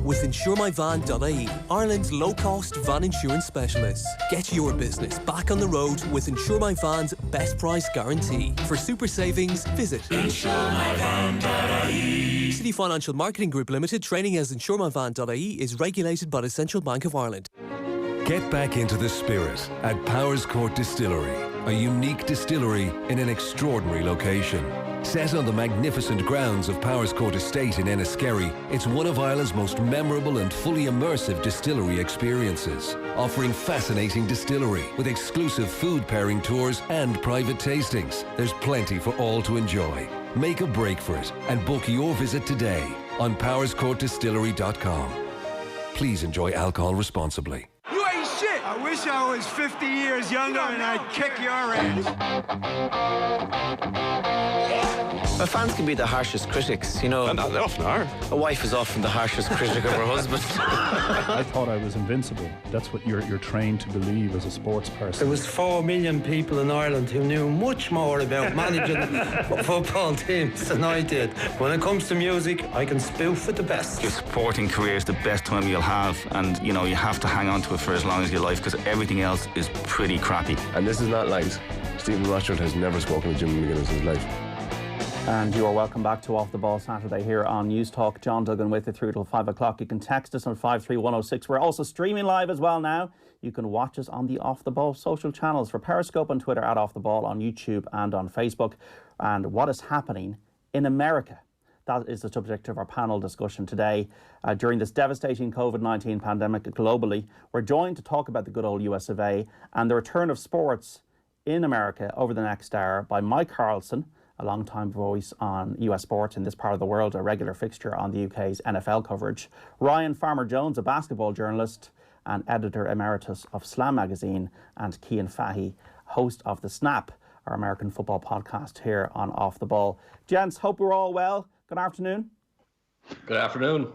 with insuremyvan.ie, Ireland's low-cost van insurance specialists. Get your business back on the road with Insure My Van's best price guarantee. For super savings, visit insuremyvan.ie. City Financial Marketing Group Limited, trading as insuremyvan.ie, is regulated by the Central Bank of Ireland. Get back into the spirit at Powers Court Distillery, a unique distillery in an extraordinary location. Set on the magnificent grounds of Powers Court Estate in Enniskerry, it's one of Ireland's most memorable and fully immersive distillery experiences, offering fascinating distillery with exclusive food pairing tours and private tastings. There's plenty for all to enjoy. Make a break for it and book your visit today on powerscourtdistillery.com. Please enjoy alcohol responsibly. You ain't shit! I wish I was 50 years younger and I'd kick your ass. Well, fans can be the harshest critics, you know. And they often are. A wife is often the harshest critic of her husband. I thought I was invincible. That's what you're trained to believe as a sports person. There was 4 million people in Ireland who knew much more about managing football teams than I did. When it comes to music, I can spoof at the best. Your sporting career is the best time you'll have, and you know you have to hang on to it for as long as you like, because everything else is pretty crappy. And this is not lies. Stephen Rochford has never spoken to Jim McGuinness in his life. And you are welcome back to Off the Ball Saturday here on News Talk. John Duggan with you through till 5 o'clock. You can text us on 53106. We're also streaming live as well now. You can watch us on the Off the Ball social channels for Periscope on Twitter, at Off the Ball on YouTube and on Facebook. And what is happening in America? That is the subject of our panel discussion today. During this devastating COVID-19 pandemic globally, we're joined to talk about the good old US of A and the return of sports in America over the next hour by Mike Carlson, a long-time voice on US sports in this part of the world, a regular fixture on the UK's NFL coverage. Ryan Farmer Jones, a basketball journalist and editor emeritus of Slam magazine, and Cian Fahy, host of The Snap, our American football podcast here on Off the Ball. Gents, hope we're all well. Good afternoon. Good afternoon.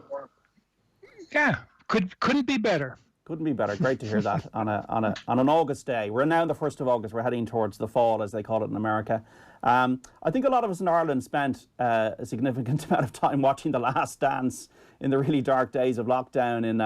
Yeah, couldn't be better. Couldn't be better. Great to hear that on an August day. We're now the 1st of August. We're heading towards the fall, as they call it in America. I think a lot of us in Ireland spent a significant amount of time watching The Last Dance in the really dark days of lockdown in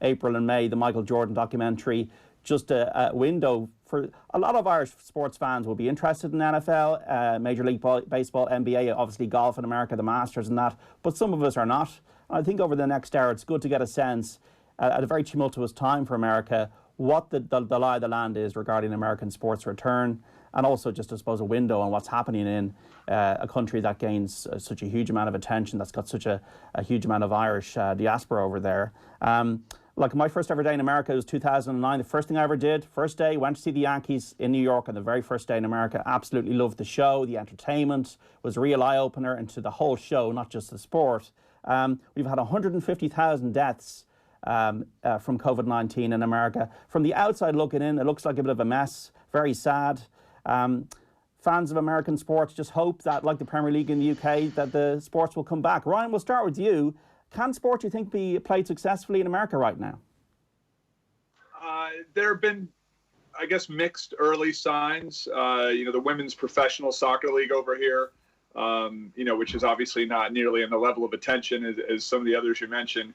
April and May, the Michael Jordan documentary. Just a window for a lot of Irish sports fans will be interested in NFL, Major League Baseball, NBA, obviously golf in America, the Masters and that, but some of us are not. And I think over the next hour it's good to get a sense at a very tumultuous time for America what the lie of the land is regarding American sports return, and also just, I suppose, a window on what's happening in a country that gains such a huge amount of attention, that's got such a huge amount of Irish diaspora over there. Like my first ever day in America was 2009. The first thing I ever did, first day, went to see the Yankees in New York on the very first day in America. Absolutely loved the show. The entertainment was a real eye-opener into the whole show, not just the sport. We've had 150,000 deaths from COVID-19 in America. From the outside looking in, it looks like a bit of a mess. Very sad. Fans of American sports just hope that, like the Premier League in the UK, that the sports will come back. Ryan, we'll start with you. Can sport, you think, be played successfully in America right now? There have been, I guess, mixed early signs. The Women's Professional Soccer League over here, which is obviously not nearly in the level of attention as some of the others you mentioned.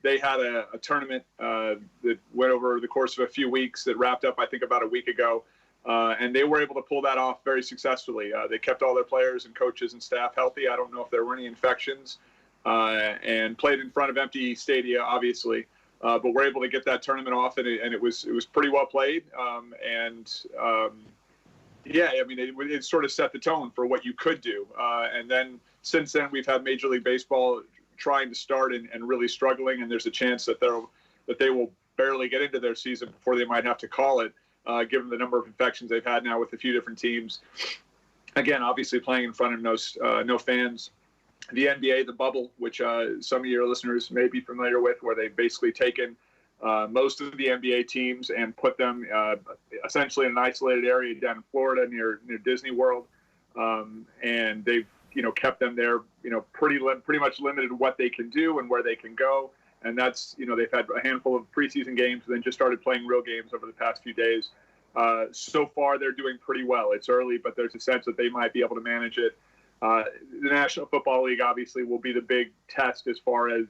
They had a tournament that went over the course of a few weeks that wrapped up, I think, about a week ago. And they were able to pull that off very successfully. They kept all their players and coaches and staff healthy. I don't know if there were any infections. And played in front of empty stadia, obviously, but we're able to get that tournament off, and it was pretty well played. It sort of set the tone for what you could do. And then since then, we've had Major League Baseball trying to start and really struggling, and there's a chance that they will barely get into their season before they might have to call it, given the number of infections they've had now with a few different teams. Again, obviously playing in front of no fans. The NBA, the bubble, which some of your listeners may be familiar with, where they've basically taken most of the NBA teams and put them essentially in an isolated area down in Florida near Disney World, and they've kept them there pretty much limited what they can do and where they can go, and that's they've had a handful of preseason games and then just started playing real games over the past few days. So far, they're doing pretty well. It's early, but there's a sense that they might be able to manage it. The National Football League obviously will be the big test as far as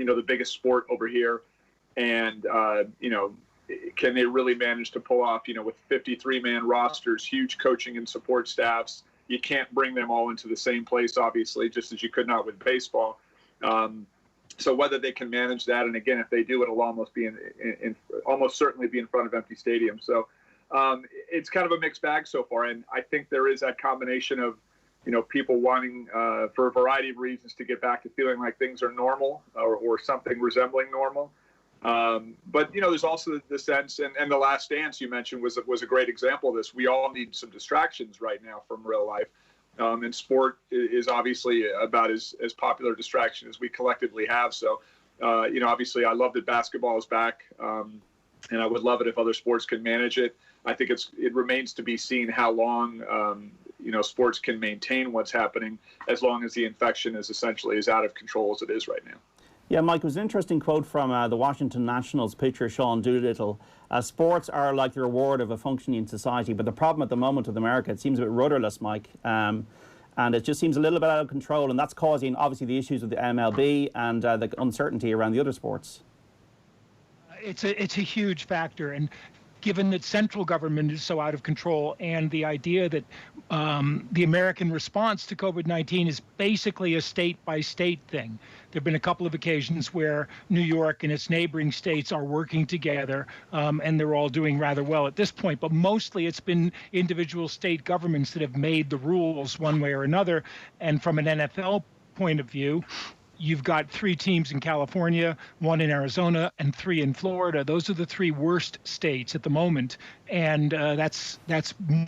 the biggest sport over here. And, can they really manage to pull off, with 53-man rosters, huge coaching and support staffs? You can't bring them all into the same place, obviously, just as you could not with baseball. So whether they can manage that, and again, if they do, it'll almost be almost certainly be in front of empty stadiums. So it's kind of a mixed bag so far, and I think there is that combination of people wanting for a variety of reasons to get back to feeling like things are normal or something resembling normal. But there's also the sense, and the Last Dance you mentioned was a great example of this. We all need some distractions right now from real life, and sport is obviously about as popular a distraction as we collectively have. So, obviously, I love that basketball is back, and I would love it if other sports can manage it. I think it remains to be seen how long sports can maintain what's happening as long as the infection is essentially as out of control as it is right now. Yeah, Mike, it was an interesting quote from the Washington Nationals pitcher Sean Doolittle. Sports are like the reward of a functioning society, but the problem at the moment with America, it seems a bit rudderless, Mike, and it just seems a little bit out of control, and that's causing, obviously, the issues with the MLB and the uncertainty around the other sports. It's a huge factor, and given that central government is so out of control, and the idea that the American response to COVID-19 is basically a state-by-state thing. There have been a couple of occasions where New York and its neighboring states are working together, and they're all doing rather well at this point. But mostly it's been individual state governments that have made the rules one way or another. And from an NFL point of view, you've got 3 teams in California, 1 in Arizona, and 3 in Florida. Those are the 3 worst states at the moment, and that's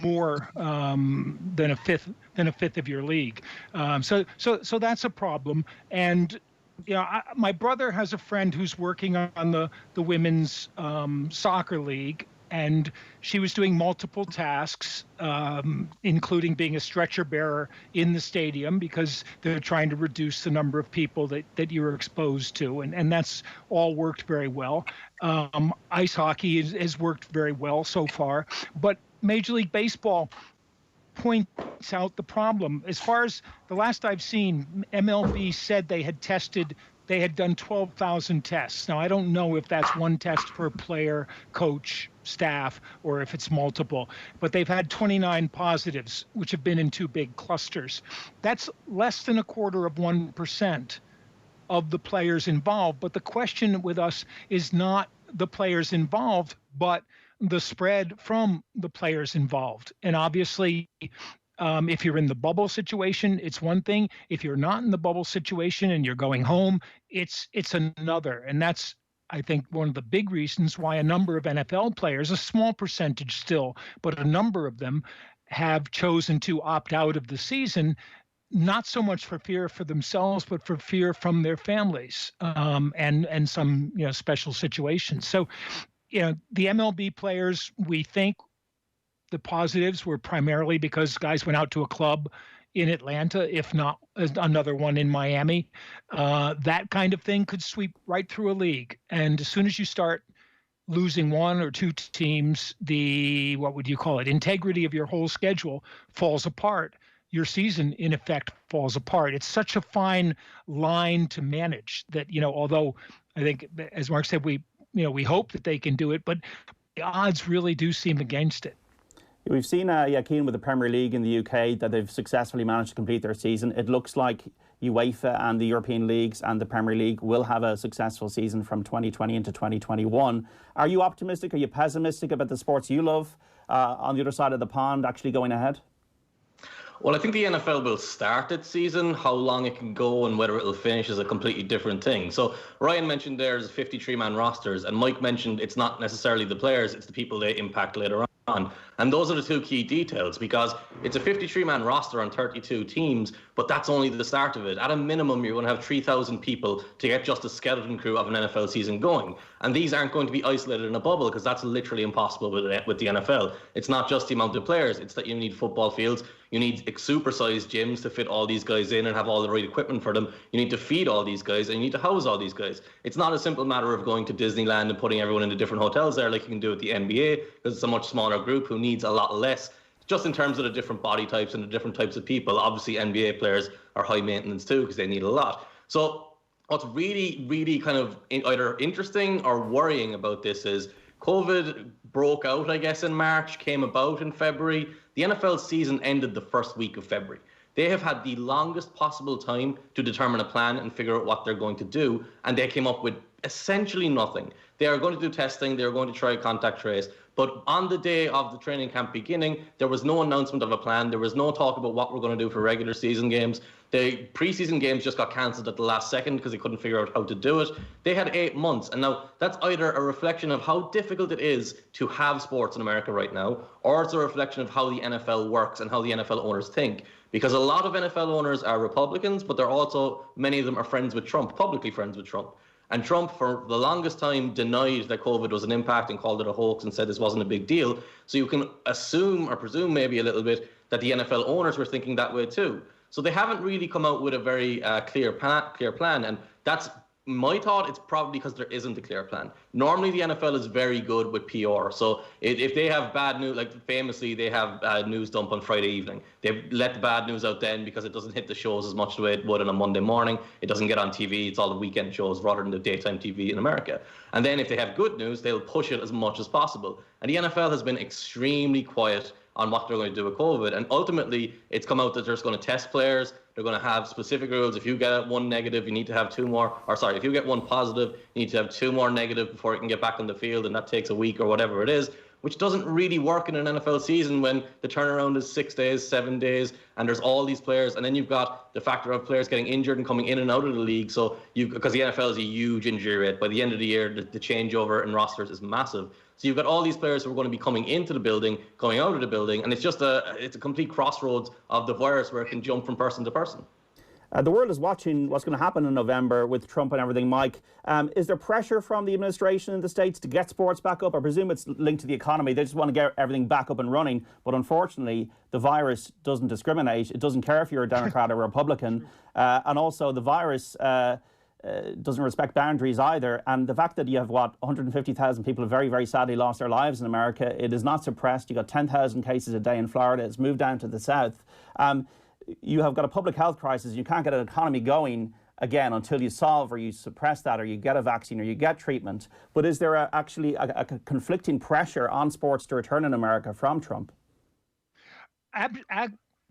more than a fifth of your league. So that's a problem. And my brother has a friend who's working on the women's soccer league. And she was doing multiple tasks, including being a stretcher bearer in the stadium, because they're trying to reduce the number of people that you're exposed to. And that's all worked very well. Ice hockey has worked very well so far. But Major League Baseball points out the problem. As far as the last I've seen, MLB said they had done 12,000 tests. Now, I don't know if that's 1 test per player, coach, staff, or if it's multiple, but they've had 29 positives, which have been in 2 big clusters. That's less than 0.25% of the players involved. But the question with us is not the players involved, but the spread from the players involved. And obviously, if you're in the bubble situation, it's one thing. If you're not in the bubble situation and you're going home, it's another. And that's, I think, one of the big reasons why a number of NFL players, a small percentage still, but a number of them have chosen to opt out of the season, not so much for fear for themselves, but for fear from their families and some special situations. So, the MLB players, we think, the positives were primarily because guys went out to a club in Atlanta, if not another one in Miami. That kind of thing could sweep right through a league. And as soon as you start losing 1 or 2 teams, the, what would you call it, integrity of your whole schedule falls apart. Your season, in effect, falls apart. It's such a fine line to manage that, although I think, as Mark said, we hope that they can do it, but the odds really do seem against it. We've seen, Cian, with the Premier League in the UK, that they've successfully managed to complete their season. It looks like UEFA and the European leagues and the Premier League will have a successful season from 2020 into 2021. Are you optimistic? Are you pessimistic about the sports you love on the other side of the pond actually going ahead? Well, I think the NFL will start its season. How long it can go and whether it'll finish is a completely different thing. So Ryan mentioned there's 53-man rosters, and Mike mentioned it's not necessarily the players, it's the people they impact later on. And those are the 2 key details, because it's a 53-man roster on 32 teams, but that's only the start of it. At a minimum, you're going to have 3,000 people to get just a skeleton crew of an NFL season going. And these aren't going to be isolated in a bubble, because that's literally impossible with the NFL. It's not just the amount of players, it's that you need football fields, you need supersized gyms to fit all these guys in and have all the right equipment for them. You need to feed all these guys, and you need to house all these guys. It's not a simple matter of going to Disneyland and putting everyone into different hotels there like you can do with the NBA, because it's a much smaller group who needs a lot less, just in terms of the different body types and the different types of people. Obviously, NBA players are high maintenance too, because they need a lot. So what's really, really kind of either interesting or worrying about this is COVID broke out, I guess, in March, came about in February. The NFL season ended the first week of February. They have had the longest possible time to determine a plan and figure out what they're going to do, and they came up with essentially nothing. They are going to do testing, they are going to try contact trace, but on the day of the training camp beginning, there was no announcement of a plan. There was no talk about what we're going to do for regular season games. The preseason games just got cancelled at the last second because they couldn't figure out how to do it. They had 8 months, and now that's either a reflection of how difficult it is to have sports in America right now, or it's a reflection of how the NFL works and how the NFL owners think. Because a lot of NFL owners are Republicans, but they're also, many of them are friends with Trump, publicly friends with Trump. And Trump, for the longest time, denied that COVID was an impact and called it a hoax and said this wasn't a big deal. So you can assume or presume maybe a little bit that the NFL owners were thinking that way too. So they haven't really come out with a very clear plan. And that's my thought. It's probably because there isn't a clear plan. Normally, the NFL is very good with PR. So if they have bad news, like famously, they have news dump on Friday evening. They let the bad news out then because it doesn't hit the shows as much the way it would on a Monday morning. It doesn't get on TV. It's all the weekend shows rather than the daytime TV in America. And then if they have good news, they'll push it as much as possible. And the NFL has been extremely quiet on what they're going to do with COVID. And ultimately, it's come out that they're just going to test players. They're going to have specific rules. If you get one negative, you need to have 2 more. Or sorry, if you get one positive, you need to have 2 more negative before you can get back on the field. And that takes a week or whatever it is, which doesn't really work in an NFL season when the turnaround is 6 days, 7 days, and there's all these players. And then you've got the factor of players getting injured and coming in and out of the league. So because the NFL is a huge injury rate. By the end of the year, the changeover in rosters is massive. So you've got all these players who are going to be coming into the building, coming out of the building, and it's just it's a complete crossroads of the virus where it can jump from person to person. The world is watching what's going to happen in November with Trump and everything, Mike. Is there pressure from the administration in the States to get sports back up? I presume it's linked to the economy. They just want to get everything back up and running. But unfortunately, the virus doesn't discriminate. It doesn't care if you're a Democrat or a Republican. And also the virus doesn't respect boundaries either. And the fact that you have, 150,000 people have very, very sadly lost their lives in America, it is not suppressed. You've got 10,000 cases a day in Florida. It's moved down to the south. You have got a public health crisis. You can't get an economy going again until you solve or you suppress that or you get a vaccine or you get treatment. But is there actually a conflicting pressure on sports to return in America from Trump?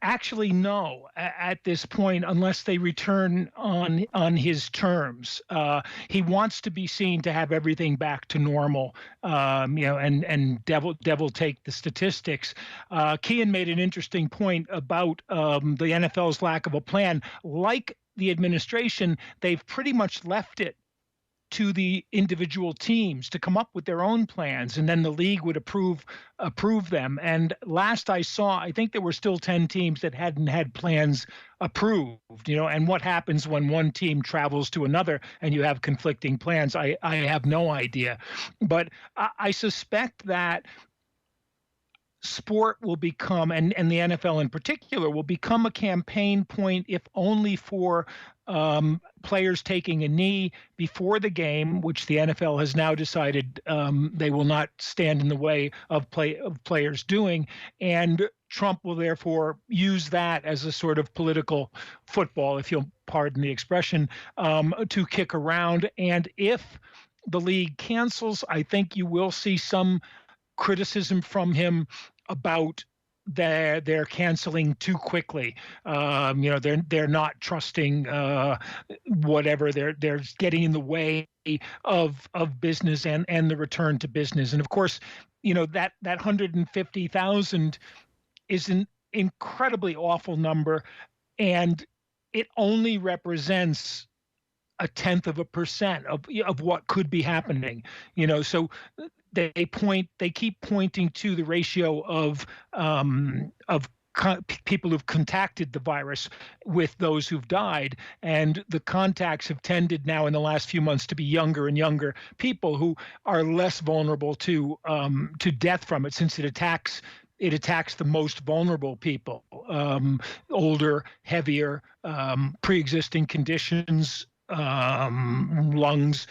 Actually, no, at this point, unless they return on his terms. He wants to be seen to have everything back to normal, and devil take the statistics. Cian made an interesting point about the NFL's lack of a plan. Like the administration, they've pretty much left it to the individual teams to come up with their own plans, and then the league would approve them. And last I saw, I think there were still 10 teams that hadn't had plans approved, and what happens when one team travels to another and you have conflicting plans, I have no idea. But I suspect that sport will become, and the NFL in particular, will become a campaign point, if only for players taking a knee before the game, which the NFL has now decided they will not stand in the way of players doing. And Trump will therefore use that as a sort of political football, if you'll pardon the expression, to kick around. And if the league cancels, I think you will see some criticism from him about they're canceling too quickly. They're not trusting whatever. They're getting in the way of business and the return to business. And of course, that 150,000 is an incredibly awful number, and it only represents 0.1% of what could be happening. So they keep pointing to the ratio of people who've contacted the virus with those who've died, and the contacts have tended now in the last few months to be younger and younger people who are less vulnerable to death from it, since it attacks the most vulnerable people, older, heavier, pre-existing conditions, lungs,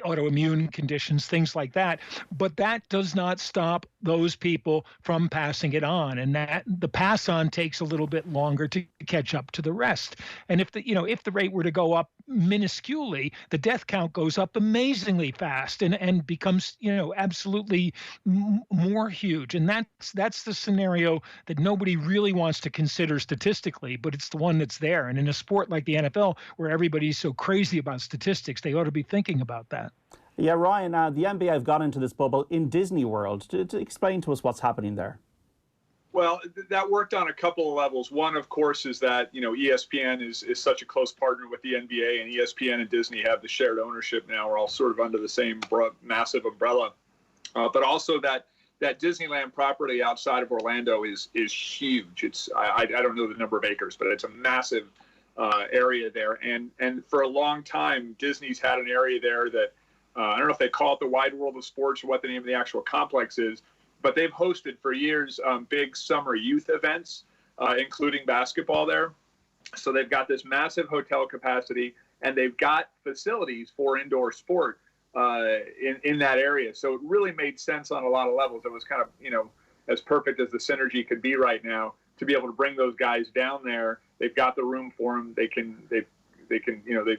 autoimmune conditions, things like that. But that does not stop those people from passing it on, and that the pass on takes a little bit longer to catch up to the rest. And if the rate were to go up, minusculely, the death count goes up amazingly fast and becomes, absolutely more huge. And that's the scenario that nobody really wants to consider statistically, but it's the one that's there. And in a sport like the NFL, where everybody's so crazy about statistics, they ought to be thinking about that. Yeah, Ryan, the NBA have got into this bubble in Disney World. To explain to us what's happening there. Well, that worked on a couple of levels. One, of course, is that, ESPN is such a close partner with the NBA, and ESPN and Disney have the shared ownership now. We're all sort of under the same massive umbrella. But also that Disneyland property outside of Orlando is huge. I don't know the number of acres, but it's a massive area there. And for a long time, Disney's had an area there that, I don't know if they call it the Wide World of Sports or what the name of the actual complex is, but they've hosted for years big summer youth events, including basketball there. So they've got this massive hotel capacity, and they've got facilities for indoor sport in that area. So it really made sense on a lot of levels. It was kind of, as perfect as the synergy could be right now to be able to bring those guys down there. They've got the room for them. They've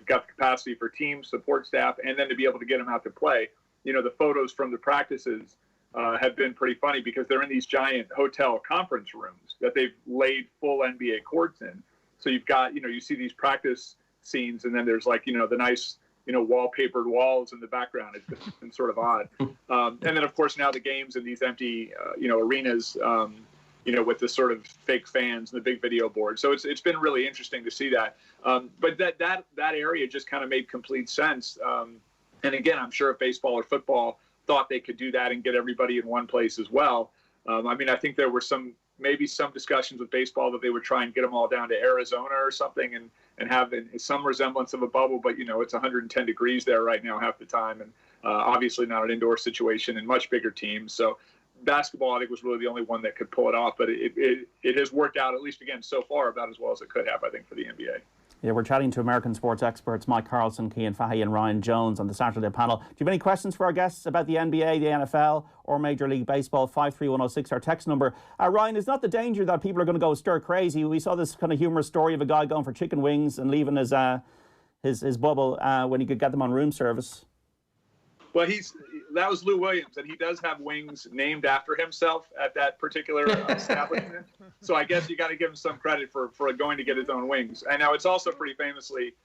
got the capacity for teams, support staff, and then to be able to get them out to play. The photos from the practices have been pretty funny because they're in these giant hotel conference rooms that they've laid full NBA courts in. So you've got, you see these practice scenes, and then there's the nice, wallpapered walls in the background. It's been sort of odd. And then, of course, now the games in these empty, arenas, with the sort of fake fans and the big video board. So it's been really interesting to see that. But that area just kind of made complete sense. And again, I'm sure if baseball or football thought they could do that and get everybody in one place as well. I think there were maybe some discussions with baseball that they would try and get them all down to Arizona or something and have some resemblance of a bubble, but it's 110 degrees there right now half the time, and obviously not an indoor situation and much bigger teams. So basketball, I think, was really the only one that could pull it off, but it has worked out, at least again so far, about as well as it could have, I think, for the NBA. Yeah, we're chatting to American sports experts Mike Carlson, Cian Fahy and Ryan Jones on the Saturday panel. Do you have any questions for our guests about the NBA, the NFL or Major League Baseball? 53106, our text number. Ryan, is not the danger that people are going to go stir crazy? We saw this kind of humorous story of a guy going for chicken wings and leaving his bubble when he could get them on room service. Well, that was Lou Williams, and he does have wings named after himself at that particular establishment. So I guess you got to give him some credit for going to get his own wings. And now it's also pretty famously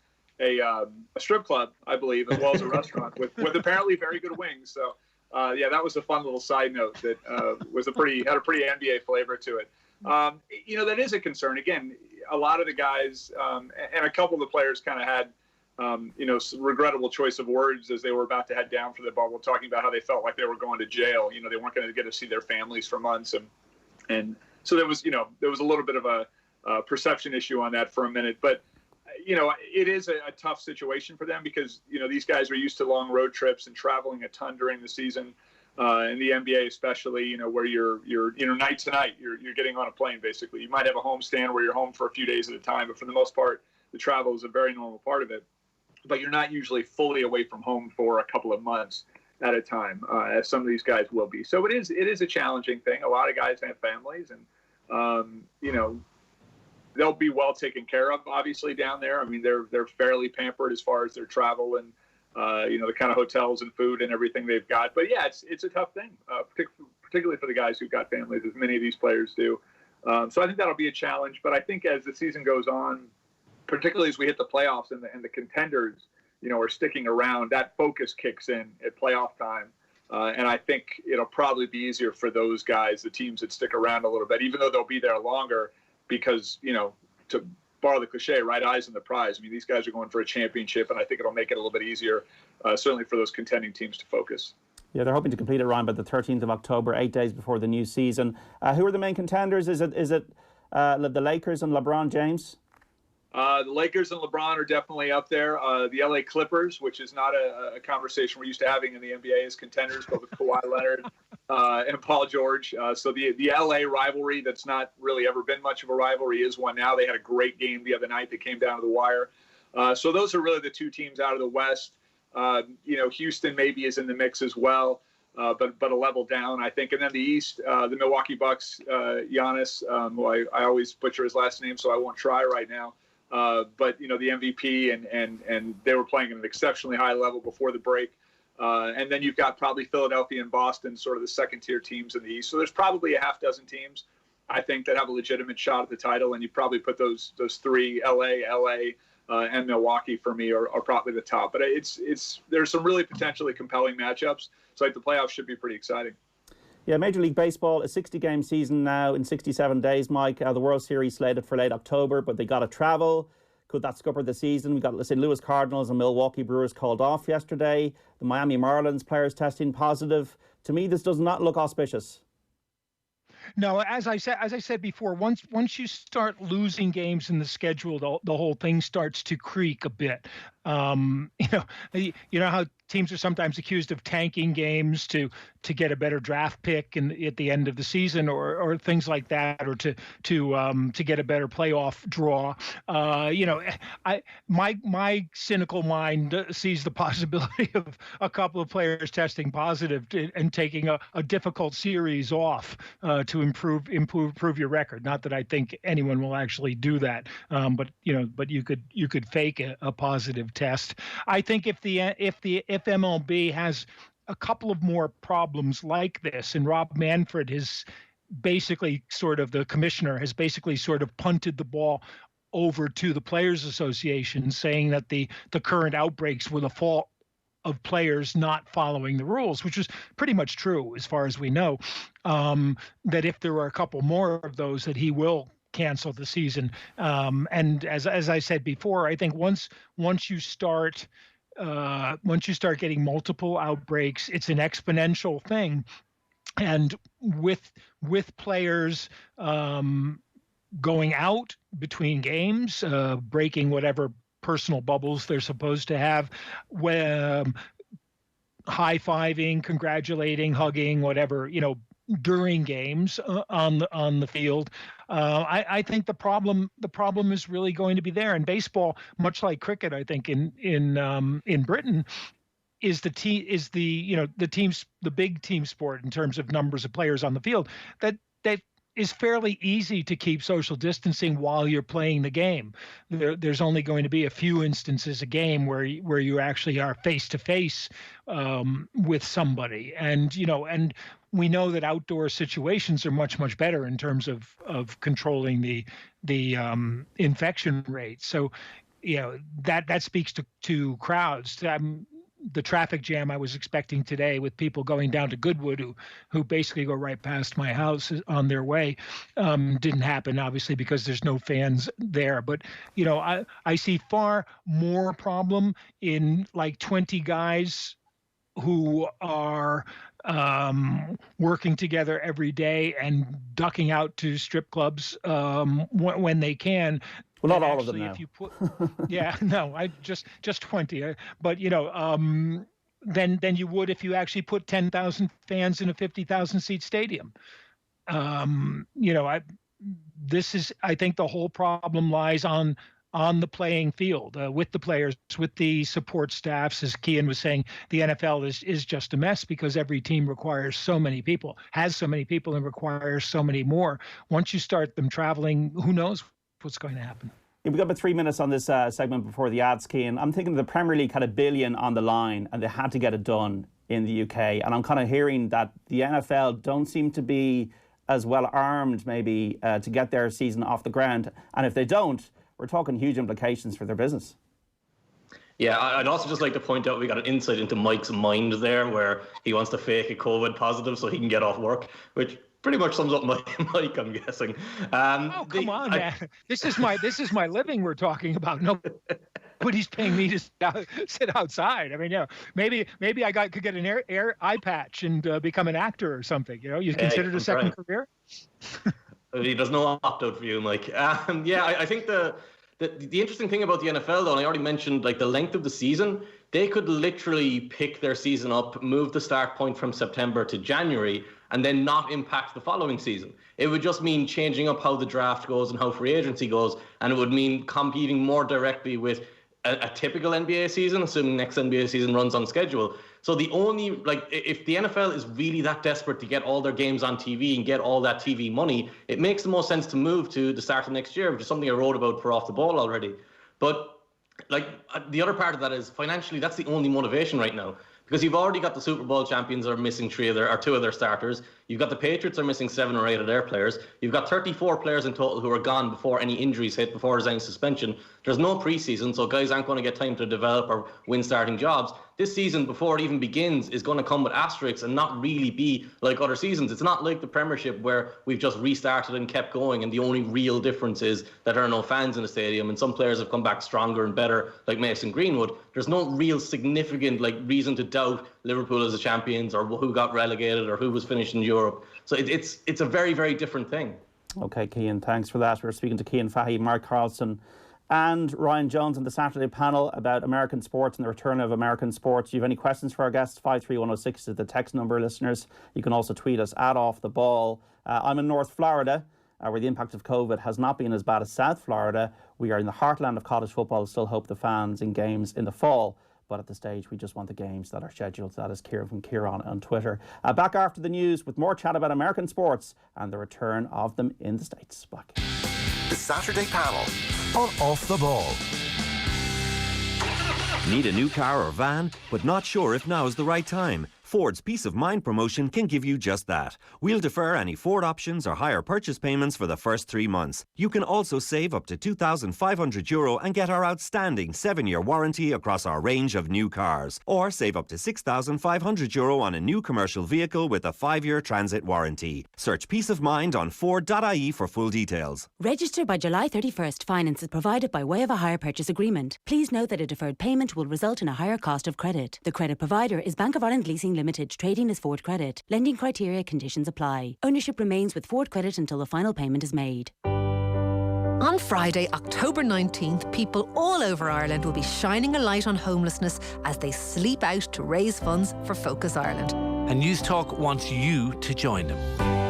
a strip club, I believe, as well as a restaurant with apparently very good wings. So that was a fun little side note that had a pretty NBA flavor to it. That is a concern. Again, a lot of the guys and a couple of the players kind of had regrettable choice of words as they were about to head down for the bubble, talking about how they felt like they were going to jail. They weren't going to get to see their families for months. And so there was a little bit of a perception issue on that for a minute. But, it is a tough situation for them because, these guys are used to long road trips and traveling a ton during the season. In the NBA especially, where you're night to night, you're getting on a plane, basically. You might have a home stand where you're home for a few days at a time, but for the most part, the travel is a very normal part of it. But you're not usually fully away from home for a couple of months at a time, as some of these guys will be. So it is a challenging thing. A lot of guys have families, and they'll be well taken care of, obviously, down there. I mean, they're fairly pampered as far as their travel and the kind of hotels and food and everything they've got. But yeah, it's a tough thing, particularly for the guys who've got families, as many of these players do. So I think that'll be a challenge. But I think as the season goes on, particularly as we hit the playoffs and the contenders, are sticking around, that focus kicks in at playoff time. And I think it'll probably be easier for those guys, the teams that stick around a little bit, even though they'll be there longer because, to borrow the cliche, right, eyes on the prize. I mean, these guys are going for a championship, and I think it'll make it a little bit easier, certainly for those contending teams to focus. Yeah, they're hoping to complete it, Ryan, by the 13th of October, 8 days before the new season. Who are the main contenders? Is it the Lakers and LeBron James? The Lakers and LeBron are definitely up there. The LA Clippers, which is not a conversation we're used to having in the NBA, is contenders, but with Kawhi Leonard and Paul George. So the LA rivalry, that's not really ever been much of a rivalry, is one now. They had a great game the other night that came down to the wire. So those are really the two teams out of the West. Houston maybe is in the mix as well, but a level down, I think. And then the East, the Milwaukee Bucks, Giannis, who I always butcher his last name, so I won't try right now. but the MVP and they were playing at an exceptionally high level before the break. And then you've got probably Philadelphia and Boston, sort of the second-tier teams in the East. So there's probably a half dozen teams, I think, that have a legitimate shot at the title. And you probably put those three, LA, and Milwaukee for me are probably the top. But there's some really potentially compelling matchups. So the playoffs should be pretty exciting. Yeah, Major League Baseball, a 60-game season now in 67 days, Mike. The World Series slated for late October, but they got to travel. Could that scupper the season? We got the St. Louis Cardinals and Milwaukee Brewers called off yesterday. The Miami Marlins players testing positive. To me, this does not look auspicious. No, as I said before, once you start losing games in the schedule, the whole thing starts to creak a bit. You know how teams are sometimes accused of tanking games to get a better draft pick at the end of the season, or things like that, or to get a better playoff draw. My cynical mind sees the possibility of a couple of players testing positive and taking a difficult series off to improve your record. Not that I think anyone will actually do that, but you could fake a positive test. I think if MLB has a couple of more problems like this, and Rob Manfred has basically the commissioner has basically sort of punted the ball over to the Players Association, saying that the current outbreaks were the fault of players not following the rules, which is pretty much true as far as we know, that if there are a couple more of those, that he will cancel the season. And as I said before, I think once you start getting multiple outbreaks, it's an exponential thing. And with players going out between games, breaking whatever personal bubbles they're supposed to have, high-fiving, congratulating, hugging, whatever, during games on the field. I think the problem is really going to be there. And baseball, much like cricket, I think in Britain, is the big team sport in terms of numbers of players on the field. That is fairly easy to keep social distancing while you're playing the game. There's only going to be a few instances a game where you actually are face to face with somebody, and we know that outdoor situations are much better in terms of controlling the infection rate. So that speaks to crowds. The traffic jam I was expecting today with people going down to Goodwood who basically go right past my house on their way didn't happen, obviously, because there's no fans there. But I see far more problem in like 20 guys who are working together every day and ducking out to strip clubs when they can. Well, not all of them now. If you put, I just 20. But then you would if you actually put 10,000 fans in a 50,000 seat stadium. I think the whole problem lies on the playing field with the players, with the support staffs. As Cian was saying, the NFL is just a mess because every team requires so many people, has so many people, and requires so many more. Once you start them traveling, who knows what's going to happen. Yeah, we've got about 3 minutes on this segment before the ads, Cian. I'm thinking the Premier League had $1 billion on the line and they had to get it done in the UK. And I'm kind of hearing that the NFL don't seem to be as well armed maybe to get their season off the ground. And if they don't, we're talking huge implications for their business. Yeah, I'd also just like to point out we got an insight into Mike's mind there, where he wants to fake a COVID positive so he can get off work, which pretty much sums up Mike, I'm guessing. Come on, man! This is my living we're talking about. Nobody's paying me to sit outside. I mean, maybe I could get an eye patch and become an actor or something. You consider it a second career. There's no opt-out for you, Mike. I think the interesting thing about the NFL, though, and I already mentioned, like, the length of the season, they could literally pick their season up, move the start point from September to January, and then not impact the following season. It would just mean changing up how the draft goes and how free agency goes, and it would mean competing more directly with a typical NBA season, assuming next NBA season runs on schedule. So the only, if the NFL is really that desperate to get all their games on TV and get all that TV money, it makes the most sense to move to the start of next year, which is something I wrote about for Off the Ball already. But the other part of that is financially, that's the only motivation right now. Because you've already got the Super Bowl champions that are missing 2 of their starters. You've got the Patriots are missing 7 or 8 of their players. You've got 34 players in total who are gone before any injuries hit, before there's any suspension. There's no preseason, so guys aren't going to get time to develop or win starting jobs. This season, before it even begins, is going to come with asterisks and not really be like other seasons. It's not like the Premiership where we've just restarted and kept going, and the only real difference is that there are no fans in the stadium, and some players have come back stronger and better, like Mason Greenwood. There's no real significant reason to doubt Liverpool as the champions, or who got relegated, or who was finished in Europe. So it's a very, very different thing. Okay, Cian, thanks for that. We're speaking to Cian Fahy, Mark Carlson and Ryan Jones on the Saturday panel about American sports and the return of American sports. Do you have any questions for our guests? 53106 is the text number, listeners. You can also tweet us at Off the Ball. I'm in North Florida, where the impact of COVID has not been as bad as South Florida. We are in the heartland of college football. Still hope the fans in games in the fall. But at this stage, we just want the games that are scheduled. That is Kieran from Kieran on Twitter. Back after the news with more chat about American sports and the return of them in the States. Back. The Saturday panel on Off the Ball. Need a new car or van, but not sure if now's the right time? Ford's Peace of Mind promotion can give you just that. We'll defer any Ford options or higher purchase payments for the first 3 months. You can also save up to €2,500 and get our outstanding 7-year warranty across our range of new cars. Or save up to €6,500 on a new commercial vehicle with a 5-year transit warranty. Search Peace of Mind on Ford.ie for full details. Register by July 31st. Finance is provided by way of a hire purchase agreement. Please note that a deferred payment will result in a higher cost of credit. The credit provider is Bank of Ireland Leasing Limited, trading as Ford Credit. Lending criteria conditions apply. Ownership remains with Ford Credit until the final payment is made. On Friday, October 19th, people all over Ireland will be shining a light on homelessness as they sleep out to raise funds for Focus Ireland. And News Talk wants you to join them.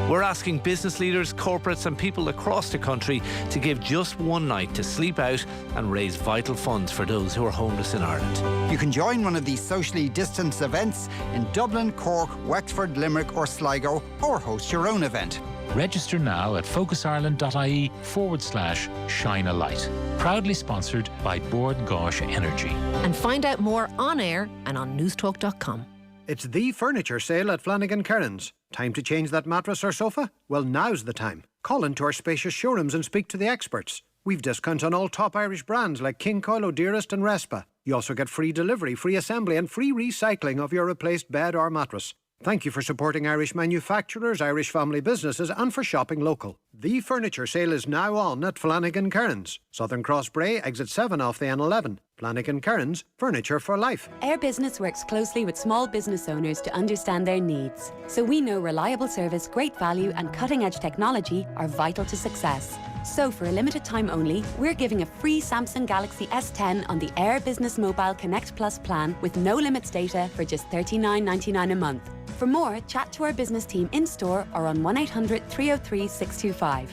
We're asking business leaders, corporates and people across the country to give just one night to sleep out and raise vital funds for those who are homeless in Ireland. You can join one of these socially distanced events in Dublin, Cork, Wexford, Limerick or Sligo, or host your own event. Register now at focusireland.ie/shine a light. Proudly sponsored by Bord Gáis Energy. And find out more on air and on newstalk.com. It's the furniture sale at Flanagan Kearns. Time to change that mattress or sofa? Well, now's the time. Call into our spacious showrooms and speak to the experts. We've discounts on all top Irish brands like King Coil, O'Dearest and Respa. You also get free delivery, free assembly and free recycling of your replaced bed or mattress. Thank you for supporting Irish manufacturers, Irish family businesses and for shopping local. The furniture sale is now on at Flanagan Kearns. Southern Cross Bray, exit 7 off the N11. Flanagan Kearns, furniture for life. Air Business works closely with small business owners to understand their needs. So we know reliable service, great value and cutting-edge technology are vital to success. So for a limited time only, we're giving a free Samsung Galaxy S10 on the Air Business Mobile Connect Plus plan with no limits data for just $39.99 a month. For more, chat to our business team in-store or on 1-800-303-625.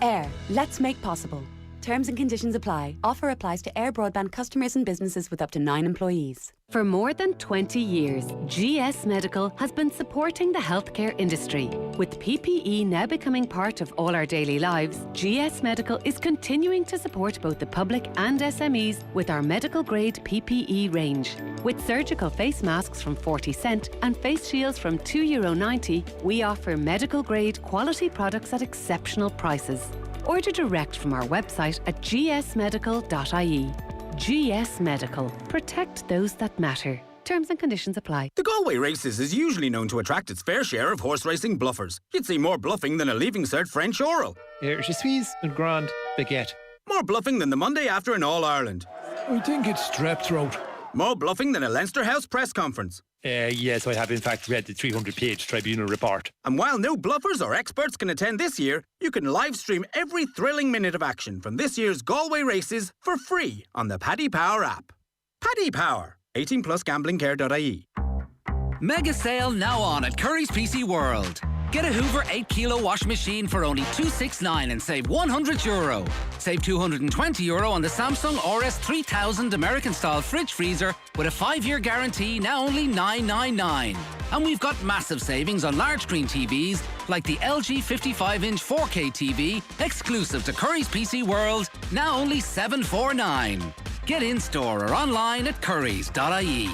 Air, let's make possible. Terms and conditions apply. Offer applies to Air Broadband customers and businesses with up to 9 employees. For more than 20 years, GS Medical has been supporting the healthcare industry. With PPE now becoming part of all our daily lives, GS Medical is continuing to support both the public and SMEs with our medical-grade PPE range. With surgical face masks from 40 cent and face shields from €2.90, we offer medical-grade quality products at exceptional prices. Order direct from our website at gsmedical.ie. GS Medical. Protect those that matter. Terms and conditions apply. The Galway Races is usually known to attract its fair share of horse racing bluffers. You'd see more bluffing than a Leaving Cert French oral. Je suis un grand baguette. More bluffing than the Monday after in All-Ireland. I think it's strep throat. More bluffing than a Leinster House press conference. Yes, I have in fact read the 300-page tribunal report. And while no bluffers or experts can attend this year, you can live stream every thrilling minute of action from this year's Galway Races for free on the Paddy Power app. Paddy Power. 18+ gamblingcare.ie. Mega sale now on at Curry's PC World. Get a Hoover 8-kilo wash machine for only $269 and save €100. Save €220 on the Samsung RS3000 American-style fridge freezer with a 5-year guarantee, now only $999. And we've got massive savings on large screen TVs like the LG 55-inch 4K TV, exclusive to Curry's PC World, now only $749. Get in-store or online at currys.ie.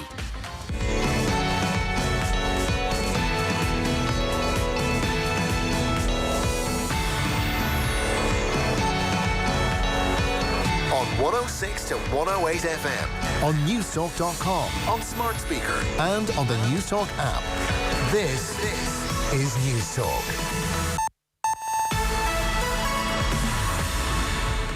On 106 to 108 FM, on newstalk.com, on smart speaker, and on the Newstalk app. This is Newstalk.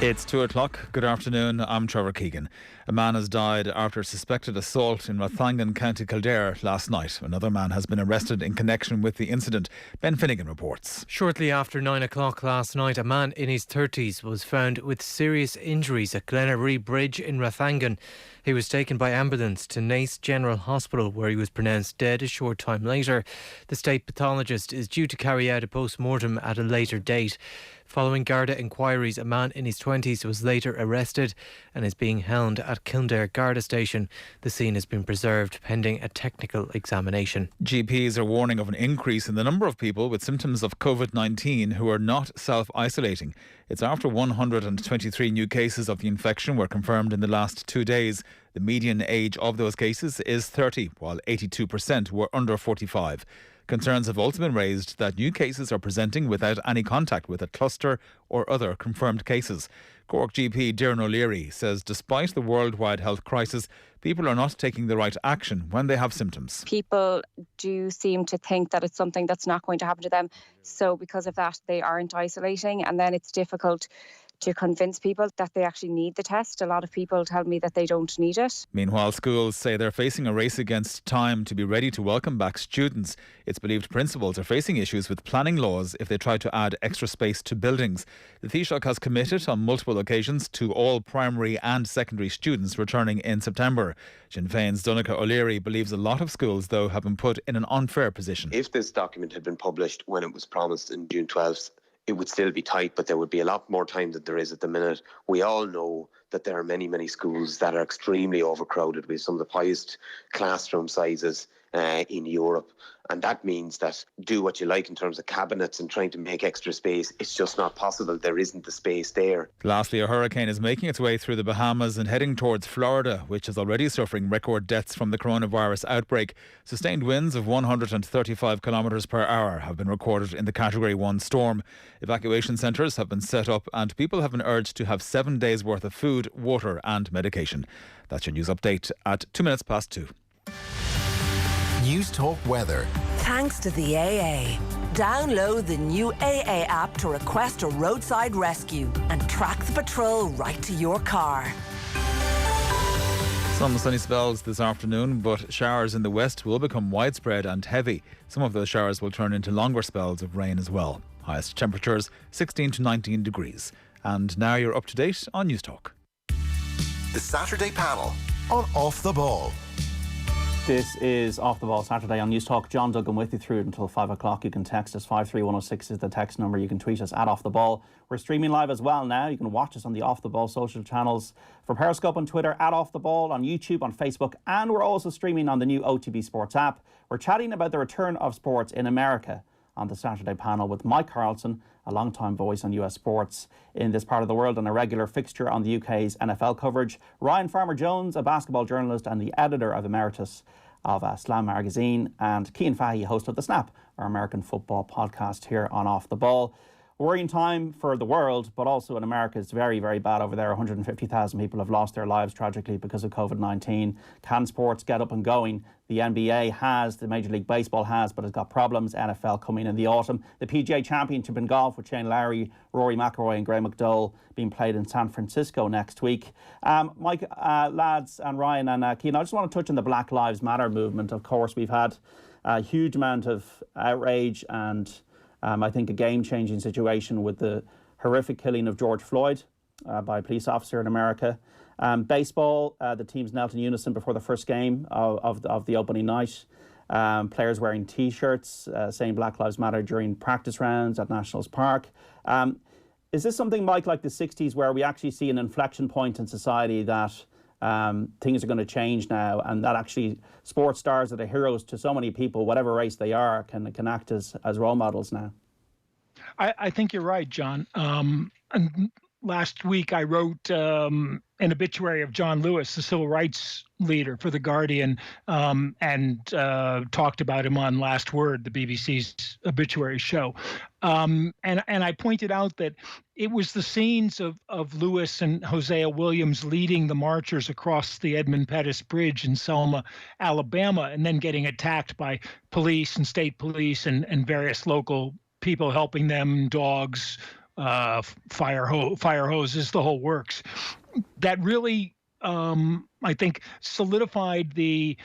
It's 2 o'clock. Good afternoon. I'm Trevor Keegan. A man has died after a suspected assault in Rathangan, County Kildare last night. Another man has been arrested in connection with the incident. Ben Finnegan reports. Shortly after 9 o'clock last night, a man in his 30s was found with serious injuries at Glenaree Bridge in Rathangan. He was taken by ambulance to Naas General Hospital, where he was pronounced dead a short time later. The state pathologist is due to carry out a post-mortem at a later date. Following Garda inquiries, a man in his 20s was later arrested and is being held at Kildare Garda Station. The scene has been preserved pending a technical examination. GPs are warning of an increase in the number of people with symptoms of COVID-19 who are not self-isolating. It's after 123 new cases of the infection were confirmed in the last 2 days. The median age of those cases is 30, while 82% were under 45. Concerns have also been raised that new cases are presenting without any contact with a cluster or other confirmed cases. Cork GP Darren O'Leary says despite the worldwide health crisis, people are not taking the right action when they have symptoms. People do seem to think that it's something that's not going to happen to them. So because of that, they aren't isolating, and then it's difficult to convince people that they actually need the test. A lot of people tell me that they don't need it. Meanwhile, schools say they're facing a race against time to be ready to welcome back students. It's believed principals are facing issues with planning laws if they try to add extra space to buildings. The Taoiseach has committed on multiple occasions to all primary and secondary students returning in September. Sinn Féin's Donncha O'Leary believes a lot of schools, though, have been put in an unfair position. If this document had been published when it was promised in June 12th, it would still be tight, but there would be a lot more time than there is at the minute. We all know that there are many, many schools that are extremely overcrowded with some of the highest classroom sizes in Europe. And that means that do what you like in terms of cabinets and trying to make extra space. It's just not possible. There isn't the space there. Lastly, a hurricane is making its way through the Bahamas and heading towards Florida, which is already suffering record deaths from the coronavirus outbreak. Sustained winds of 135 kilometres per hour have been recorded in the Category 1 storm. Evacuation centres have been set up and people have been urged to have 7 days' worth of food, water and medication. That's your news update at 2:02. Newstalk weather. Thanks to the AA. Download the new AA app to request a roadside rescue and track the patrol right to your car. Some sunny spells this afternoon, but showers in the west will become widespread and heavy. Some of those showers will turn into longer spells of rain as well. Highest temperatures 16 to 19 degrees. And now you're up to date on Newstalk. The Saturday panel on Off the Ball. This is Off the Ball Saturday on Newstalk. John Duggan with you through until 5 o'clock. You can text us. 53106 is the text number. You can tweet us at Off the Ball. We're streaming live as well now. You can watch us on the Off the Ball social channels for Periscope on Twitter, at Off the Ball, on YouTube, on Facebook, and we're also streaming on the new OTB Sports app. We're chatting about the return of sports in America on the Saturday panel with Mike Carlson, a long-time voice on US sports in this part of the world and a regular fixture on the UK's NFL coverage. Ryan Farmer Jones, a basketball journalist and the editor of Emeritus of Slam Magazine, and Cian Fahy, host of The Snap, our American football podcast here on Off the Ball. Worrying time for the world, but also in America, it's very, very bad over there. 150,000 people have lost their lives tragically because of COVID-19. Can sports get up and going? The NBA has, the Major League Baseball has, but it's got problems. NFL coming in the autumn. The PGA Championship in golf with Shane Lowry, Rory McIlroy and Graham McDowell being played in San Francisco next week. Mike, lads, and Ryan and Cian, I just want to touch on the Black Lives Matter movement. Of course, we've had a huge amount of outrage and I think a game-changing situation with the horrific killing of George Floyd by a police officer in America. Baseball, the teams knelt in unison before the first game of the opening night. players wearing T-shirts saying Black Lives Matter during practice rounds at Nationals Park. Is this something, Mike, like the 60s, where we actually see an inflection point in society that things are going to change now, and that actually sports stars that are heroes to so many people, whatever race they are, can act as role models now? I think you're right, John. And last week I wrote an obituary of John Lewis, the civil rights leader, for The Guardian, and talked about him on Last Word, the BBC's obituary show. And I pointed out that it was the scenes of Lewis and Hosea Williams leading the marchers across the Edmund Pettus Bridge in Selma, Alabama, and then getting attacked by police and state police and various local people helping them, dogs, fire hoses, the whole works. That really, I think, solidified the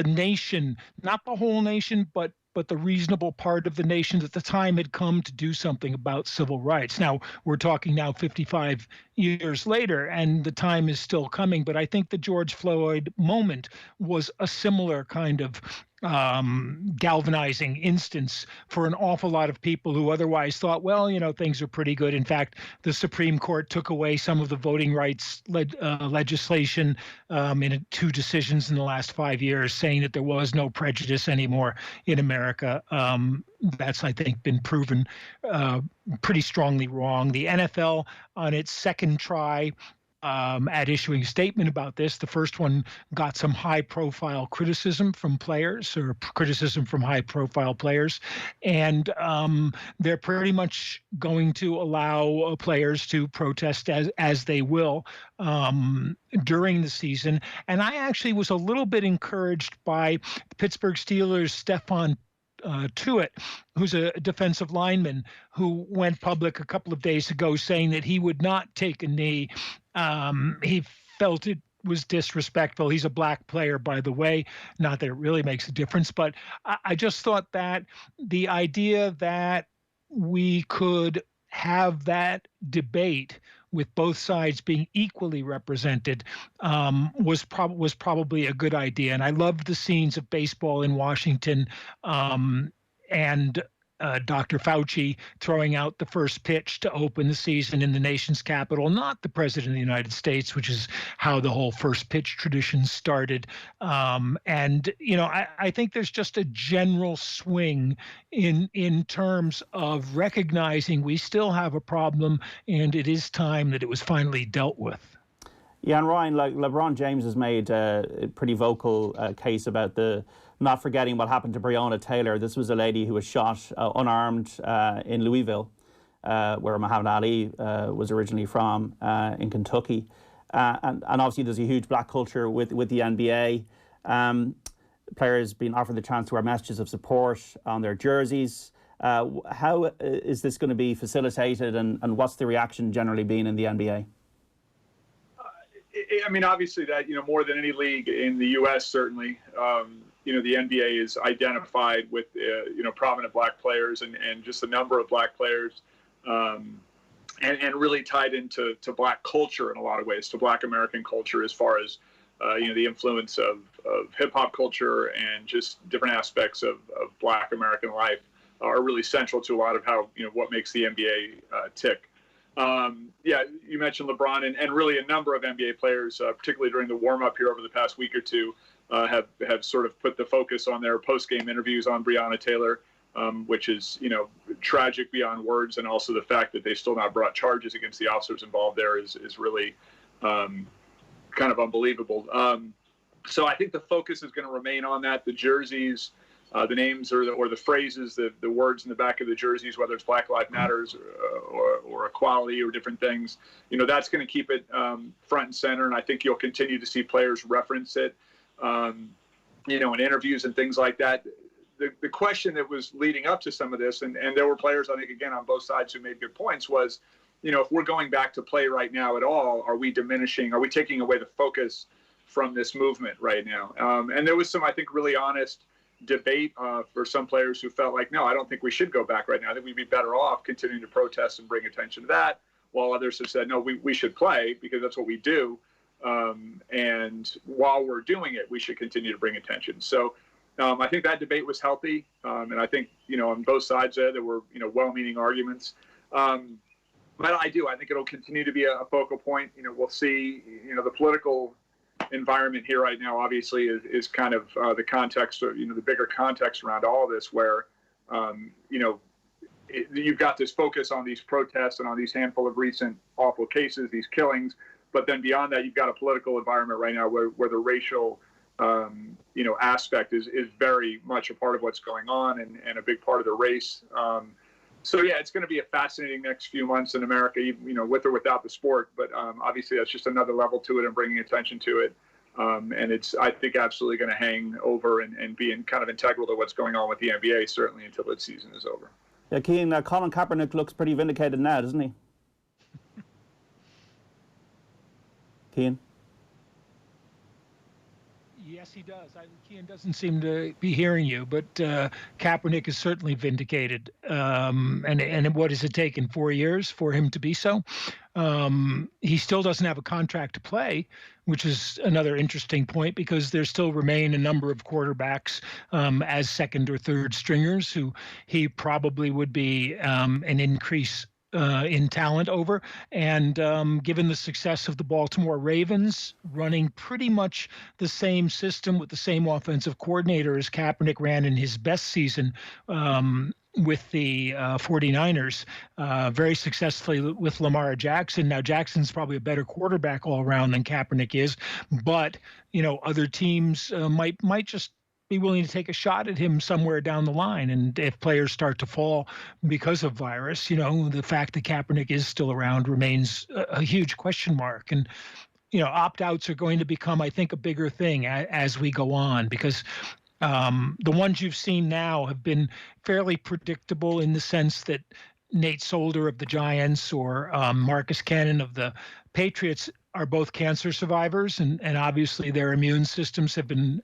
nation, not the whole nation, but the reasonable part of the nation that the time had come to do something about civil rights. Now, we're talking now 55 years later, and the time is still coming, but I think the George Floyd moment was a similar kind of galvanizing instance for an awful lot of people who otherwise thought, well, things are pretty good. In fact, the Supreme Court took away some of the voting rights legislation in 2 decisions in the last 5 years, saying that there was no prejudice anymore in America. That's, I think, been proven pretty strongly wrong. The NFL, on its second try at issuing a statement about this, the first one got some high-profile criticism from players, or criticism from high-profile players, and they're pretty much going to allow players to protest as they will during the season. And I actually was a little bit encouraged by the Pittsburgh Steelers' Stephon Tuitt, who's a defensive lineman, who went public a couple of days ago saying that he would not take a knee. He felt it was disrespectful. He's a black player, by the way. Not that it really makes a difference, but I just thought that the idea that we could have that debate with both sides being equally represented was probably a good idea. And I loved the scenes of baseball in Washington and Dr. Fauci throwing out the first pitch to open the season in the nation's capital, not the President of the United States, which is how the whole first pitch tradition started. And, I think there's just a general swing in terms of recognizing we still have a problem, and it is time that it was finally dealt with. Yeah, and Ryan, like LeBron James has made a pretty vocal case about not forgetting what happened to Breonna Taylor. This was a lady who was shot unarmed in Louisville, where Muhammad Ali was originally from, in Kentucky. And obviously there's a huge black culture with the NBA. Players being offered the chance to wear messages of support on their jerseys. How is this going to be facilitated, and what's the reaction generally been in the NBA? I mean, obviously that, more than any league in the U.S., certainly, the NBA is identified with, prominent black players and just the number of black players and really tied into black culture in a lot of ways, to black American culture, as far as, the influence of hip hop culture and just different aspects of black American life are really central to a lot of how, what makes the NBA tick. Yeah, you mentioned LeBron and really a number of NBA players, particularly during the warm-up here over the past week or two, have sort of put the focus on their post-game interviews on Breonna Taylor, which is, tragic beyond words. And also the fact that they still not brought charges against the officers involved there is really kind of unbelievable. So I think the focus is going to remain on that. The jerseys, the names or the phrases, the words in the back of the jerseys, whether it's Black Lives Matters or equality or different things, that's going to keep it front and center. And I think you'll continue to see players reference it, in interviews and things like that. The question that was leading up to some of this, and there were players, I think, again, on both sides who made good points, was, if we're going back to play right now at all, are we taking away the focus from this movement right now? And there was some, I think, really honest debate for some players who felt like, no, I don't think we should go back right now. I think we'd be better off continuing to protest and bring attention to that, while others have said, no, we should play because that's what we do. And while we're doing it, we should continue to bring attention. So I think that debate was healthy. And I think, on both sides there were, well-meaning arguments. But I think it'll continue to be a focal point. We'll see, the political environment here right now, obviously, is kind of the context, or, the bigger context around all of this, where, you've got this focus on these protests and on these handful of recent awful cases, these killings. But then beyond that, you've got a political environment right now where the racial, aspect is very much a part of what's going on and a big part of the race. So, yeah, it's going to be a fascinating next few months in America, with or without the sport. But obviously, that's just another level to it and bringing attention to it. And it's, I think, absolutely going to hang over and be kind of integral to what's going on with the NBA, certainly until its season is over. Yeah, Cian, Colin Kaepernick looks pretty vindicated now, doesn't he? Cian? Yes, he does. Cian doesn't seem to be hearing you, but Kaepernick is certainly vindicated. And what has it taken, 4 years for him to be so? He still doesn't have a contract to play, which is another interesting point, because there still remain a number of quarterbacks as second or third stringers who he probably would be an increase in talent over. And given the success of the Baltimore Ravens running pretty much the same system with the same offensive coordinator as Kaepernick ran in his best season with the 49ers, very successfully with Lamar Jackson. Now, Jackson's probably a better quarterback all around than Kaepernick is, but, other teams might just be willing to take a shot at him somewhere down the line. And if players start to fall because of virus, the fact that Kaepernick is still around remains a huge question mark. And, opt-outs are going to become, I think, a bigger thing as we go on, because the ones you've seen now have been fairly predictable in the sense that Nate Solder of the Giants or Marcus Cannon of the Patriots are both cancer survivors, and obviously their immune systems have been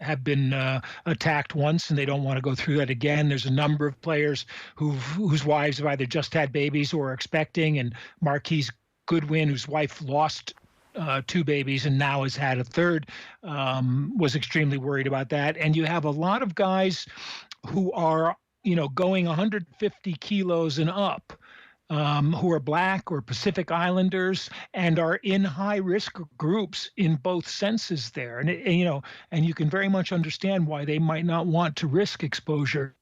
attacked once, and they don't want to go through that again. There's a number of players whose wives have either just had babies or are expecting, and Marquise Goodwin, whose wife lost 2 babies and now has had a third, was extremely worried about that. And you have a lot of guys who are, going 150 kilos and up, who are Black or Pacific Islanders and are in high-risk groups in both senses there. And and you can very much understand why they might not want to risk exposure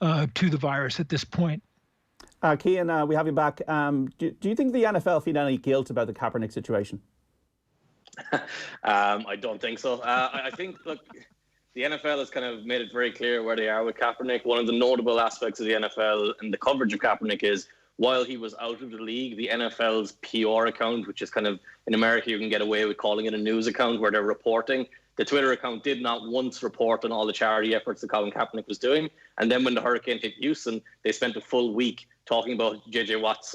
to the virus at this point. Cian, we have you back. Do you think the NFL feel any guilt about the Kaepernick situation? I don't think so. I think, look, the NFL has kind of made it very clear where they are with Kaepernick. One of the notable aspects of the NFL and the coverage of Kaepernick is, while he was out of the league, the NFL's PR account, which is kind of, in America, you can get away with calling it a news account where they're reporting. The Twitter account did not once report on all the charity efforts that Colin Kaepernick was doing. And then when the hurricane hit Houston, they spent a full week talking about J.J. Watt's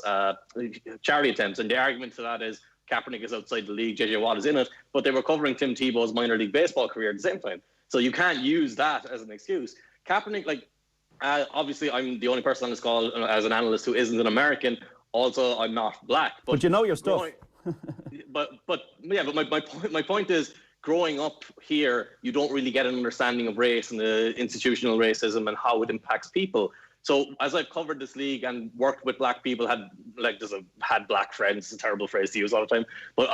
charity attempts. And the argument to that is Kaepernick is outside the league, J.J. Watt is in it. But they were covering Tim Tebow's minor league baseball career at the same time. So you can't use that as an excuse. Kaepernick, obviously, I'm the only person on this call as an analyst who isn't an American. Also, I'm not Black. But you know your stuff. But my point is, growing up here, you don't really get an understanding of race and the institutional racism and how it impacts people. So as I've covered this league and worked with Black people, had Black friends, it's a terrible phrase to use all the time, but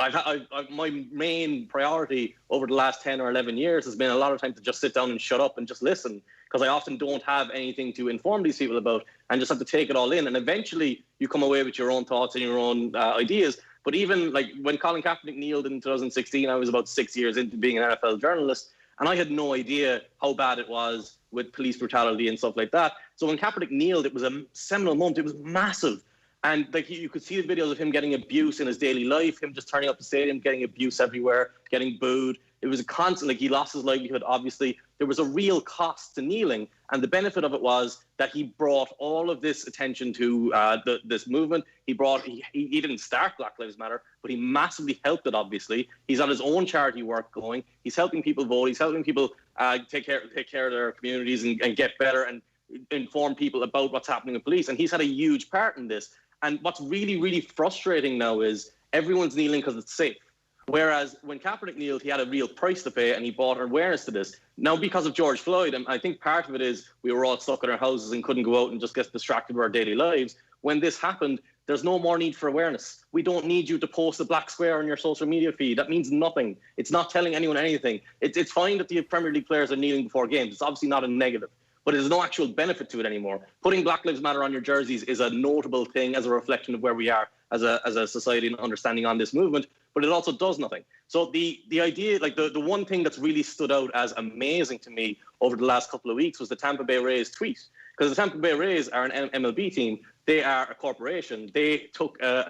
my main priority over the last 10 or 11 years has been a lot of time to just sit down and shut up and just listen, because I often don't have anything to inform these people about and just have to take it all in. And eventually you come away with your own thoughts and your own ideas. But even like when Colin Kaepernick kneeled in 2016, I was about 6 years into being an NFL journalist, and I had no idea how bad it was with police brutality and stuff like that. So when Kaepernick kneeled, it was a seminal moment. It was massive. And like you could see the videos of him getting abuse in his daily life, him just turning up the stadium, getting abuse everywhere, getting booed. It was a constant, like he lost his livelihood, obviously. There was a real cost to kneeling. And the benefit of it was that he brought all of this attention to this movement. He didn't start Black Lives Matter, but he massively helped it, obviously. He's got his own charity work going. He's helping people vote. He's helping people take care of their communities and get better and inform people about what's happening with police. And he's had a huge part in this. And what's really, really frustrating now is everyone's kneeling because it's safe. Whereas when Kaepernick kneeled, he had a real price to pay and he brought awareness to this. Now, because of George Floyd, and I think part of it is we were all stuck in our houses and couldn't go out and just get distracted with our daily lives. When this happened, there's no more need for awareness. We don't need you to post a black square on your social media feed. That means nothing. It's not telling anyone anything. It's fine that the Premier League players are kneeling before games. It's obviously not a negative, but there's no actual benefit to it anymore. Putting Black Lives Matter on your jerseys is a notable thing as a reflection of where we are as a society and understanding on this movement, but it also does nothing. So the idea, like the one thing that's really stood out as amazing to me over the last couple of weeks was the Tampa Bay Rays tweet. Because the Tampa Bay Rays are an MLB team. They are a corporation. They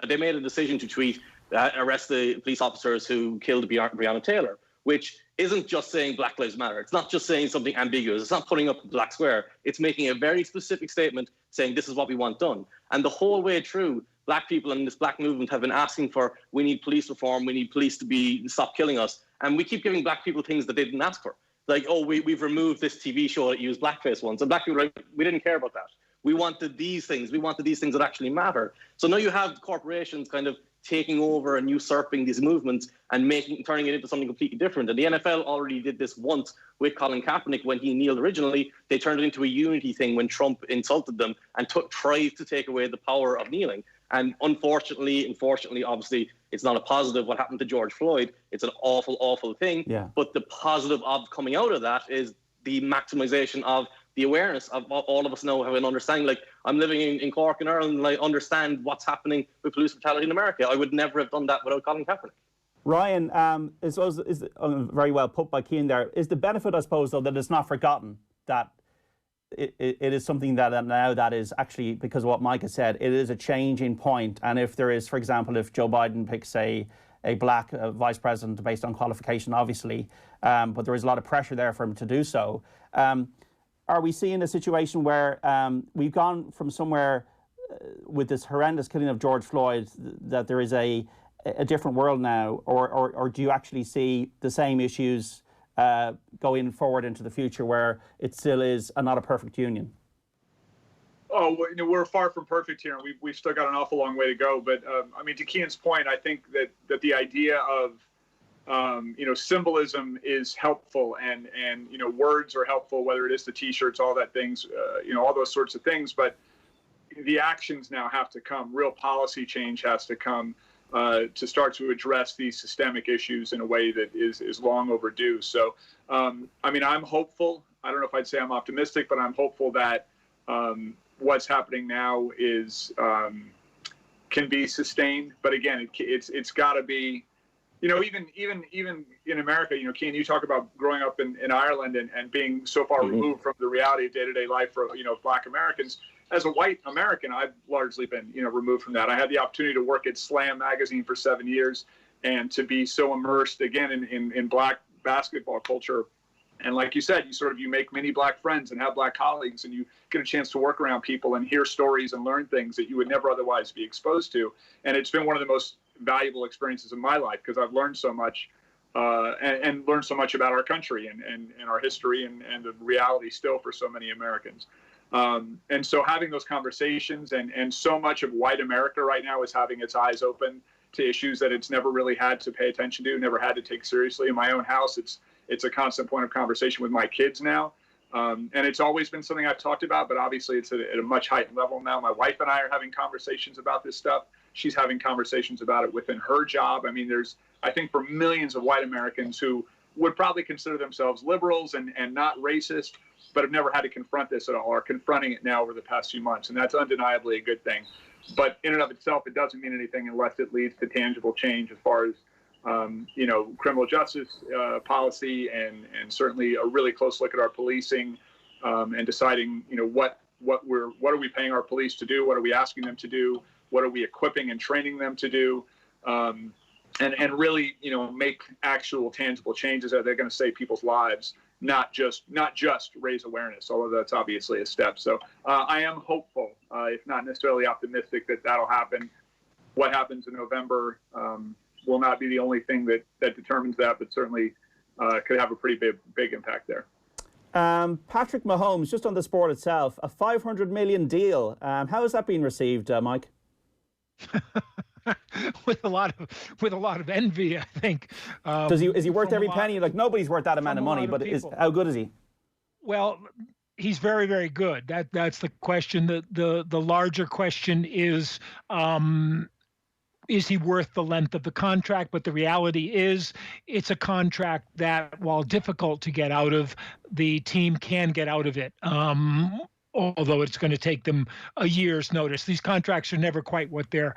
made a decision to tweet, arrest the police officers who killed Breonna Taylor, which isn't just saying Black Lives Matter. It's not just saying something ambiguous. It's not putting up a black square. It's making a very specific statement saying this is what we want done. And the whole way through, black people in this black movement have been asking for, we need police reform, we need police to stop killing us. And we keep giving black people things that they didn't ask for. Like, oh, we've removed this TV show that used blackface once. And black people are like, we didn't care about that. We wanted these things. We wanted these things that actually matter. So now you have corporations kind of taking over and usurping these movements and turning it into something completely different. And the NFL already did this once with Colin Kaepernick when he kneeled originally. They turned it into a unity thing when Trump insulted them and tried to take away the power of kneeling. And unfortunately, obviously, it's not a positive what happened to George Floyd. It's an awful, awful thing. Yeah. But the positive of coming out of that is the maximization of the awareness of all of us now have an understanding. Like, I'm living in Cork in Ireland, and I understand what's happening with police brutality in America. I would never have done that without Colin Kaepernick. Ryan, is very well put by Cian there. Is the benefit, I suppose, though, that it's not forgotten, that it is something that now that is actually, because of what Mike has said, it is a changing point. And if there is, for example, if Joe Biden picks a black vice president based on qualification, obviously, but there is a lot of pressure there for him to do so. Are we seeing a situation where we've gone from somewhere with this horrendous killing of George Floyd that there is a different world now, or do you actually see the same issues going forward into the future where it still is not a perfect union? Oh, we're far from perfect here, and we've still got an awful long way to go. But I mean, to Cian's point, I think that the idea of symbolism is helpful, and words are helpful, whether it is the T-shirts, all that things, all those sorts of things. But the actions now have to come. Real policy change has to come to start to address these systemic issues in a way that is long overdue. So, I mean, I'm hopeful. I don't know if I'd say I'm optimistic, but I'm hopeful that what's happening now can be sustained. But again, it's got to be. Even in America, Cian, you talk about growing up in Ireland and being so far removed from the reality of day-to-day life for, Black Americans. As a white American, I've largely been, removed from that. I had the opportunity to work at Slam magazine for 7 years and to be so immersed, again, in Black basketball culture. And like you said, you make many Black friends and have Black colleagues, and you get a chance to work around people and hear stories and learn things that you would never otherwise be exposed to. And it's been one of the most valuable experiences of my life, because I've learned so much and learned so much about our country and our history and the reality still for so many Americans. And so having those conversations and so much of white America right now is having its eyes open to issues that it's never really had to pay attention to, never had to take seriously. In my own house, it's a constant point of conversation with my kids now. And it's always been something I've talked about, but obviously it's at a much heightened level now. My wife and I are having conversations about this stuff. She's having conversations about it within her job. I mean, I think for millions of white Americans who would probably consider themselves liberals and not racist, but have never had to confront this at all, are confronting it now over the past few months. And that's undeniably a good thing. But in and of itself, it doesn't mean anything unless it leads to tangible change as far as, criminal justice policy and certainly a really close look at our policing and deciding, what are we paying our police to do? What are we asking them to do? What are we equipping and training them to do? And really, make actual tangible changes that they're going to save people's lives, not just raise awareness, although that's obviously a step. So I am hopeful, if not necessarily optimistic, that that'll happen. What happens in November will not be the only thing that determines that, but certainly could have a pretty big impact there. Patrick Mahomes, just on the sport itself, a $500 million deal. How has that been received, Mike? with a lot of envy, I think. Is he worth every penny? Like, nobody's worth that amount of money, but how good is he? Well, he's very, very good. That's the question. The larger question is he worth the length of the contract? But the reality is, it's a contract that, while difficult to get out of, the team can get out of it. Although it's going to take them a year's notice. These contracts are never quite what they're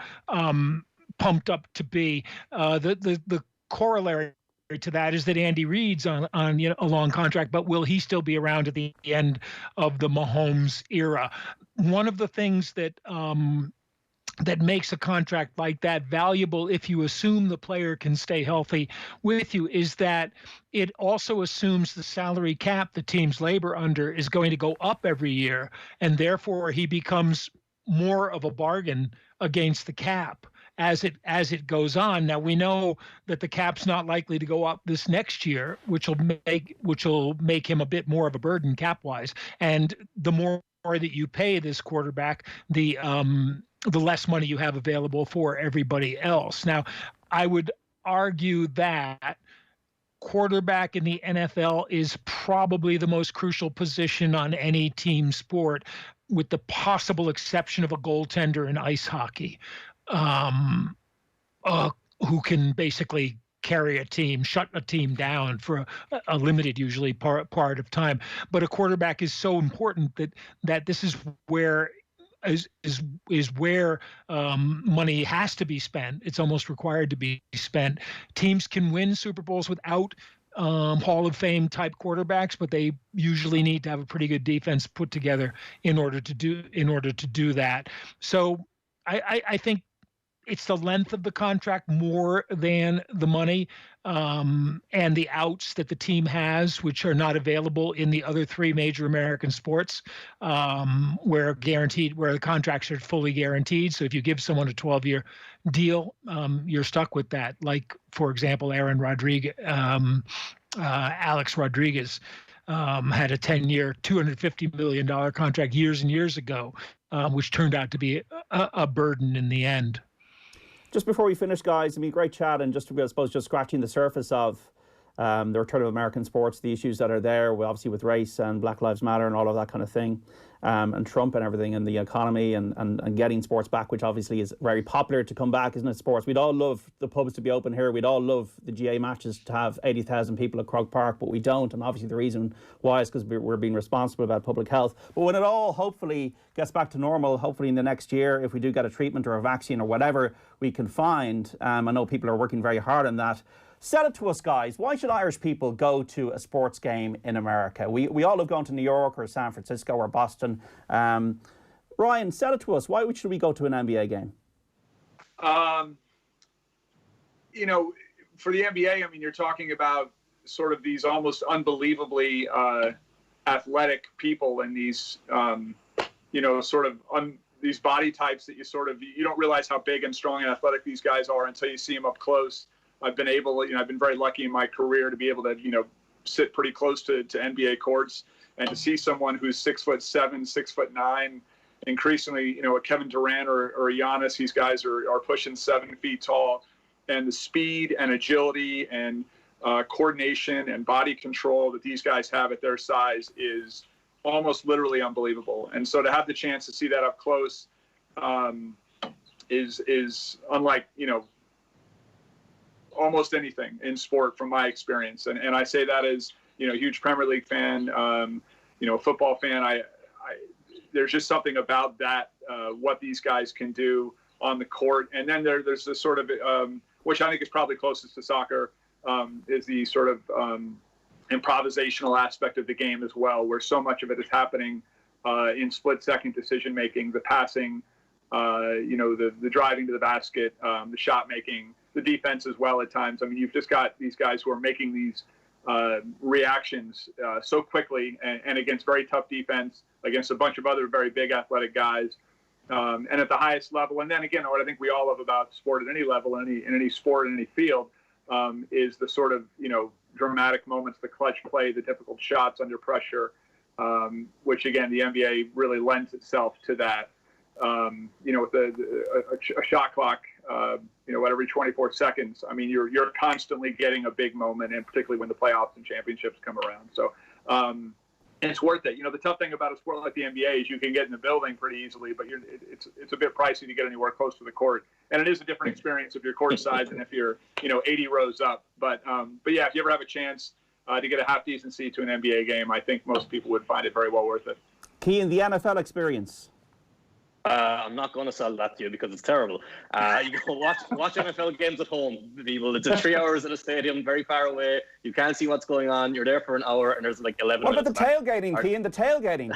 pumped up to be. The corollary to that is that Andy Reid's on a long contract, but will he still be around at the end of the Mahomes era? One of the things that makes a contract like that valuable, if you assume the player can stay healthy with you, is that it also assumes the salary cap the team's labor under is going to go up every year, and therefore he becomes more of a bargain against the cap as it goes on. Now, we know that the cap's not likely to go up this next year, which will make him a bit more of a burden cap-wise. And the more that you pay this quarterback, the less money you have available for everybody else. Now, I would argue that quarterback in the NFL is probably the most crucial position on any team sport, with the possible exception of a goaltender in ice hockey, who can basically carry a team, shut a team down for a limited, usually part of time. But a quarterback is so important that this is where money has to be spent. It's almost required to be spent. Teams can win Super Bowls without Hall of Fame type quarterbacks, but they usually need to have a pretty good defense put together in order to do that. So I think it's the length of the contract more than the money, and the outs that the team has, which are not available in the other three major American sports, where the contracts are fully guaranteed. So if you give someone a 12-year deal, you're stuck with that. Like, for example, Alex Rodriguez had a 10-year, $250 million contract years and years ago, which turned out to be a burden in the end. Just before we finish, guys, great chat, and just scratching the surface of the return of American sports, the issues that are there, obviously with race and Black Lives Matter and all of that kind of thing, and Trump and everything, and the economy and getting sports back, which obviously is very popular to come back, isn't it, sports? We'd all love the pubs to be open here. We'd all love the GA matches to have 80,000 people at Croke Park, but we don't. And obviously the reason why is because we're being responsible about public health. But when it all hopefully gets back to normal, hopefully in the next year, if we do get a treatment or a vaccine or whatever we can find, I know people are working very hard on that. Sell it to us, guys. Why should Irish people go to a sports game in America? We all love going to New York or San Francisco or Boston. Ryan, sell it to us. Why should we go to an NBA game? For the NBA, you're talking about sort of these almost unbelievably athletic people and these, these body types that you don't realize how big and strong and athletic these guys are until you see them up close. I've been very lucky in my career to be able to, sit pretty close to NBA courts, and to see someone who's 6'7", 6'9", increasingly, a Kevin Durant or a Giannis. These guys are pushing 7 feet tall, and the speed and agility and coordination and body control that these guys have at their size is almost literally unbelievable. And so to have the chance to see that up close is unlike, almost anything in sport from my experience. And I say that as, a huge Premier League fan, a football fan. There's just something about that, what these guys can do on the court. And then there's this sort of, which I think is probably closest to soccer, is the sort of improvisational aspect of the game as well, where so much of it is happening in split-second decision-making, the passing, the driving to the basket, the shot-making, the defense as well at times. You've just got these guys who are making these reactions so quickly and against very tough defense, against a bunch of other very big athletic guys, and at the highest level. And then again, what I think we all love about sport at any level, in any sport, in any field, is the sort of, dramatic moments, the clutch play, the difficult shots under pressure, which again, the NBA really lends itself to that. With a shot clock every 24 seconds. I mean, you're constantly getting a big moment, and particularly when the playoffs and championships come around. So it's worth it. The tough thing about a sport like the NBA is you can get in the building pretty easily, but it's a bit pricey to get anywhere close to the court. And it is a different experience if you're courtside than if you're 80 rows up. But yeah, if you ever have a chance to get a half decent seat to an NBA game, I think most people would find it very well worth it. Cian, the NFL experience. I'm not going to sell that to you because it's terrible. You go watch NFL games at home, people. It's 3 hours at a stadium, very far away. You can't see what's going on. You're there for an hour, and there's like 11 What minutes. about the tailgating, Cian? The tailgating.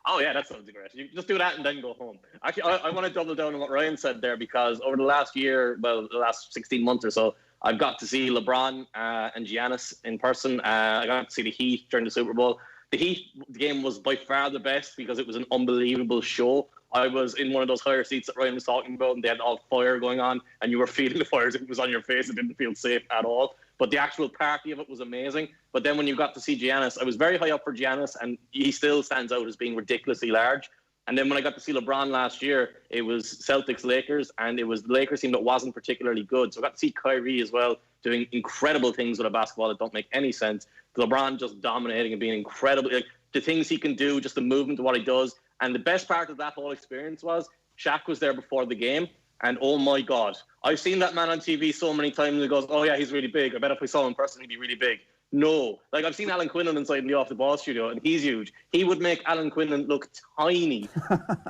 Oh, yeah, that sounds great. You just do that and then go home. Actually, I want to double down on what Ryan said there, because over the last year, the last 16 months or so, I've got to see LeBron and Giannis in person. I got to see the Heat during the Super Bowl. The Heat game was by far the best because it was an unbelievable show. I was in one of those higher seats that Ryan was talking about, and they had all fire going on, and you were feeling the fire as if it was on your face. It didn't feel safe at all. But the actual party of it was amazing. But then when you got to see Giannis, I was very high up for Giannis, and he still stands out as being ridiculously large. And then when I got to see LeBron last year, it was Celtics-Lakers, and it was the Lakers team that wasn't particularly good. So I got to see Kyrie as well doing incredible things with a basketball that don't make any sense. LeBron just dominating and being incredible. Like, the things he can do, just the movement of what he does. And the best part of that whole experience was Shaq was there before the game. And oh my God, I've seen that man on TV so many times, and he goes, oh yeah, he's really big. I bet if we saw him in person, he'd be really big. No, like I've seen Alan Quinlan inside in the Off the Ball studio, and he's huge. He would make Alan Quinlan look tiny.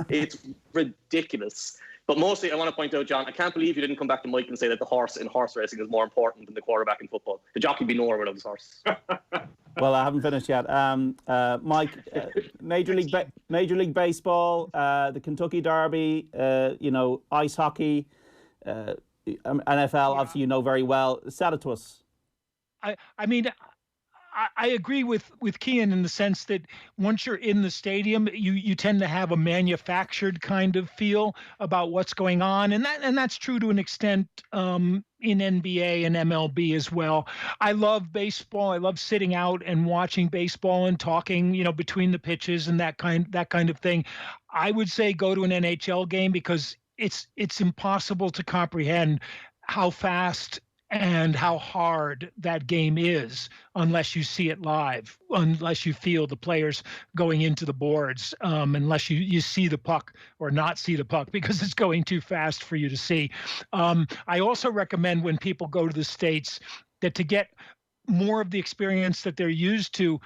It's ridiculous. But mostly, I want to point out, John, I can't believe you didn't come back to Mike and say that the horse in horse racing is more important than the quarterback in football. The jockey would be nowhere without his horse. Well, I haven't finished yet. Mike, Major League Baseball, the Kentucky Derby, ice hockey, NFL, obviously you know very well. Sell it to us. I mean, I agree with Cian in the sense that once you're in the stadium, you tend to have a manufactured kind of feel about what's going on, and that's true to an extent in NBA and MLB as well. I love baseball. I love sitting out and watching baseball and talking, between the pitches and that kind of thing. I would say go to an NHL game because it's impossible to comprehend how fast and how hard that game is unless you see it live, unless you feel the players going into the boards, unless you see the puck or not see the puck because it's going too fast for you to see. I also recommend when people go to the States that to get more of the experience that they're used to,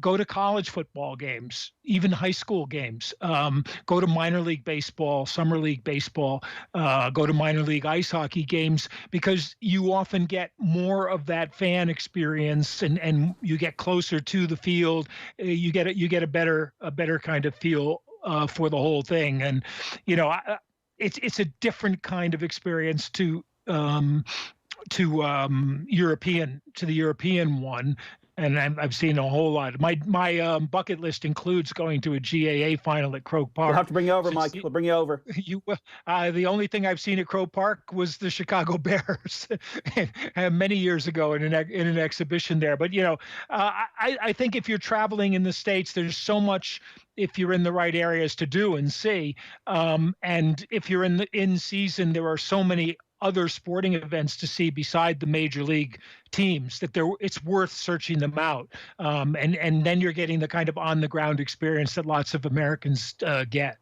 go to college football games, even high school games. Go to minor league baseball, summer league baseball, go to minor league ice hockey games, because you often get more of that fan experience and you get closer to the field. You get a better kind of feel for the whole thing. And it's a different kind of experience to the European one. And I've seen a whole lot. My bucket list includes going to a GAA final at Croke Park. We'll have to bring you over, Mike. We'll bring you over. The only thing I've seen at Croke Park was the Chicago Bears many years ago in an exhibition there. But I think if you're traveling in the States, there's so much, if you're in the right areas, to do and see. And if you're in season, there are so many other sporting events to see beside the major league teams that it's worth searching them out. And then you're getting the kind of on the ground experience that lots of Americans get.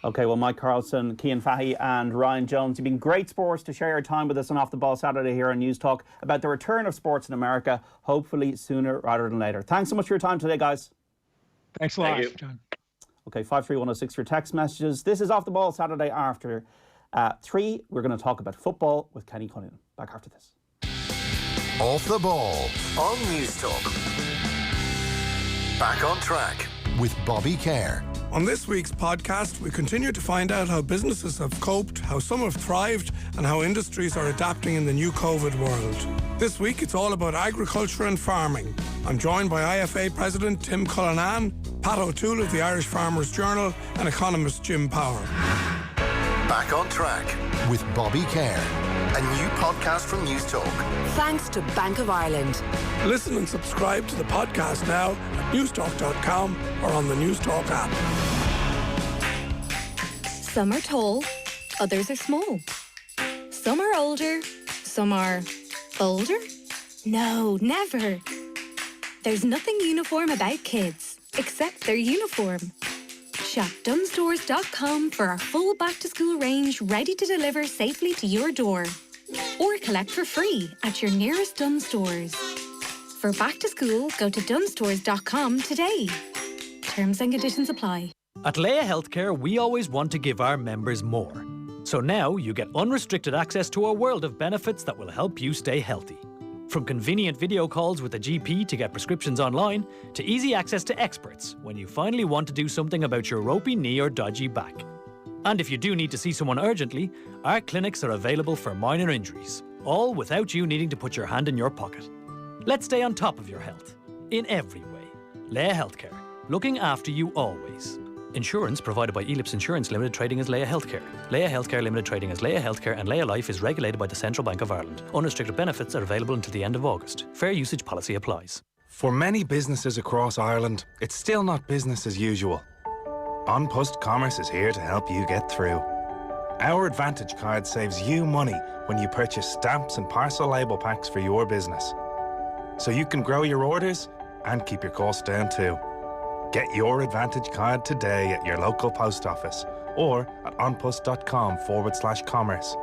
Okay, well, Mike Carlson, Cian Fahy and Ryan Jones, you've been great sports to share your time with us on Off the Ball Saturday here on News Talk about the return of sports in America, hopefully sooner rather than later. Thanks so much for your time today, guys. Thanks a lot, John. Okay, 53106 for text messages. This is Off the Ball Saturday after 3. We're going to talk about football with Kenny Cunningham. Back after this. Off the Ball on News Talk. Back on track with Bobby Kerr. On this week's podcast, we continue to find out how businesses have coped, how some have thrived, and how industries are adapting in the new COVID world. This week, it's all about agriculture and farming. I'm joined by IFA President Tim Cullinan, Pat O'Toole of the Irish Farmers Journal, and economist Jim Power. Back on track with Bobby Kerr, a new podcast from News Talk. Thanks to Bank of Ireland. Listen and subscribe to the podcast now at newstalk.com or on the News Talk app. Some are tall, others are small. Some are older, some are older? No, never. There's nothing uniform about kids, except their uniform. Shop dunstores.com for our full back-to-school range ready to deliver safely to your door. Or collect for free at your nearest Dunnes stores. For back to school, go to dunstores.com today. Terms and conditions apply. At Leia Healthcare, we always want to give our members more. So now you get unrestricted access to a world of benefits that will help you stay healthy. From convenient video calls with a GP to get prescriptions online, to easy access to experts when you finally want to do something about your ropey knee or dodgy back. And if you do need to see someone urgently, our clinics are available for minor injuries, all without you needing to put your hand in your pocket. Let's stay on top of your health, in every way. Leia Healthcare, looking after you always. Insurance provided by Ellipse Insurance Limited, trading as Leia Healthcare. Leia Healthcare Limited, trading as Leia Healthcare, and Leia Life is regulated by the Central Bank of Ireland. Unrestricted benefits are available until the end of August. Fair usage policy applies. For many businesses across Ireland, it's still not business as usual. An Post Commerce is here to help you get through. Our Advantage card saves you money when you purchase stamps and parcel label packs for your business. So you can grow your orders and keep your costs down too. Get your Advantage card today at your local post office or at onpost.com/commerce.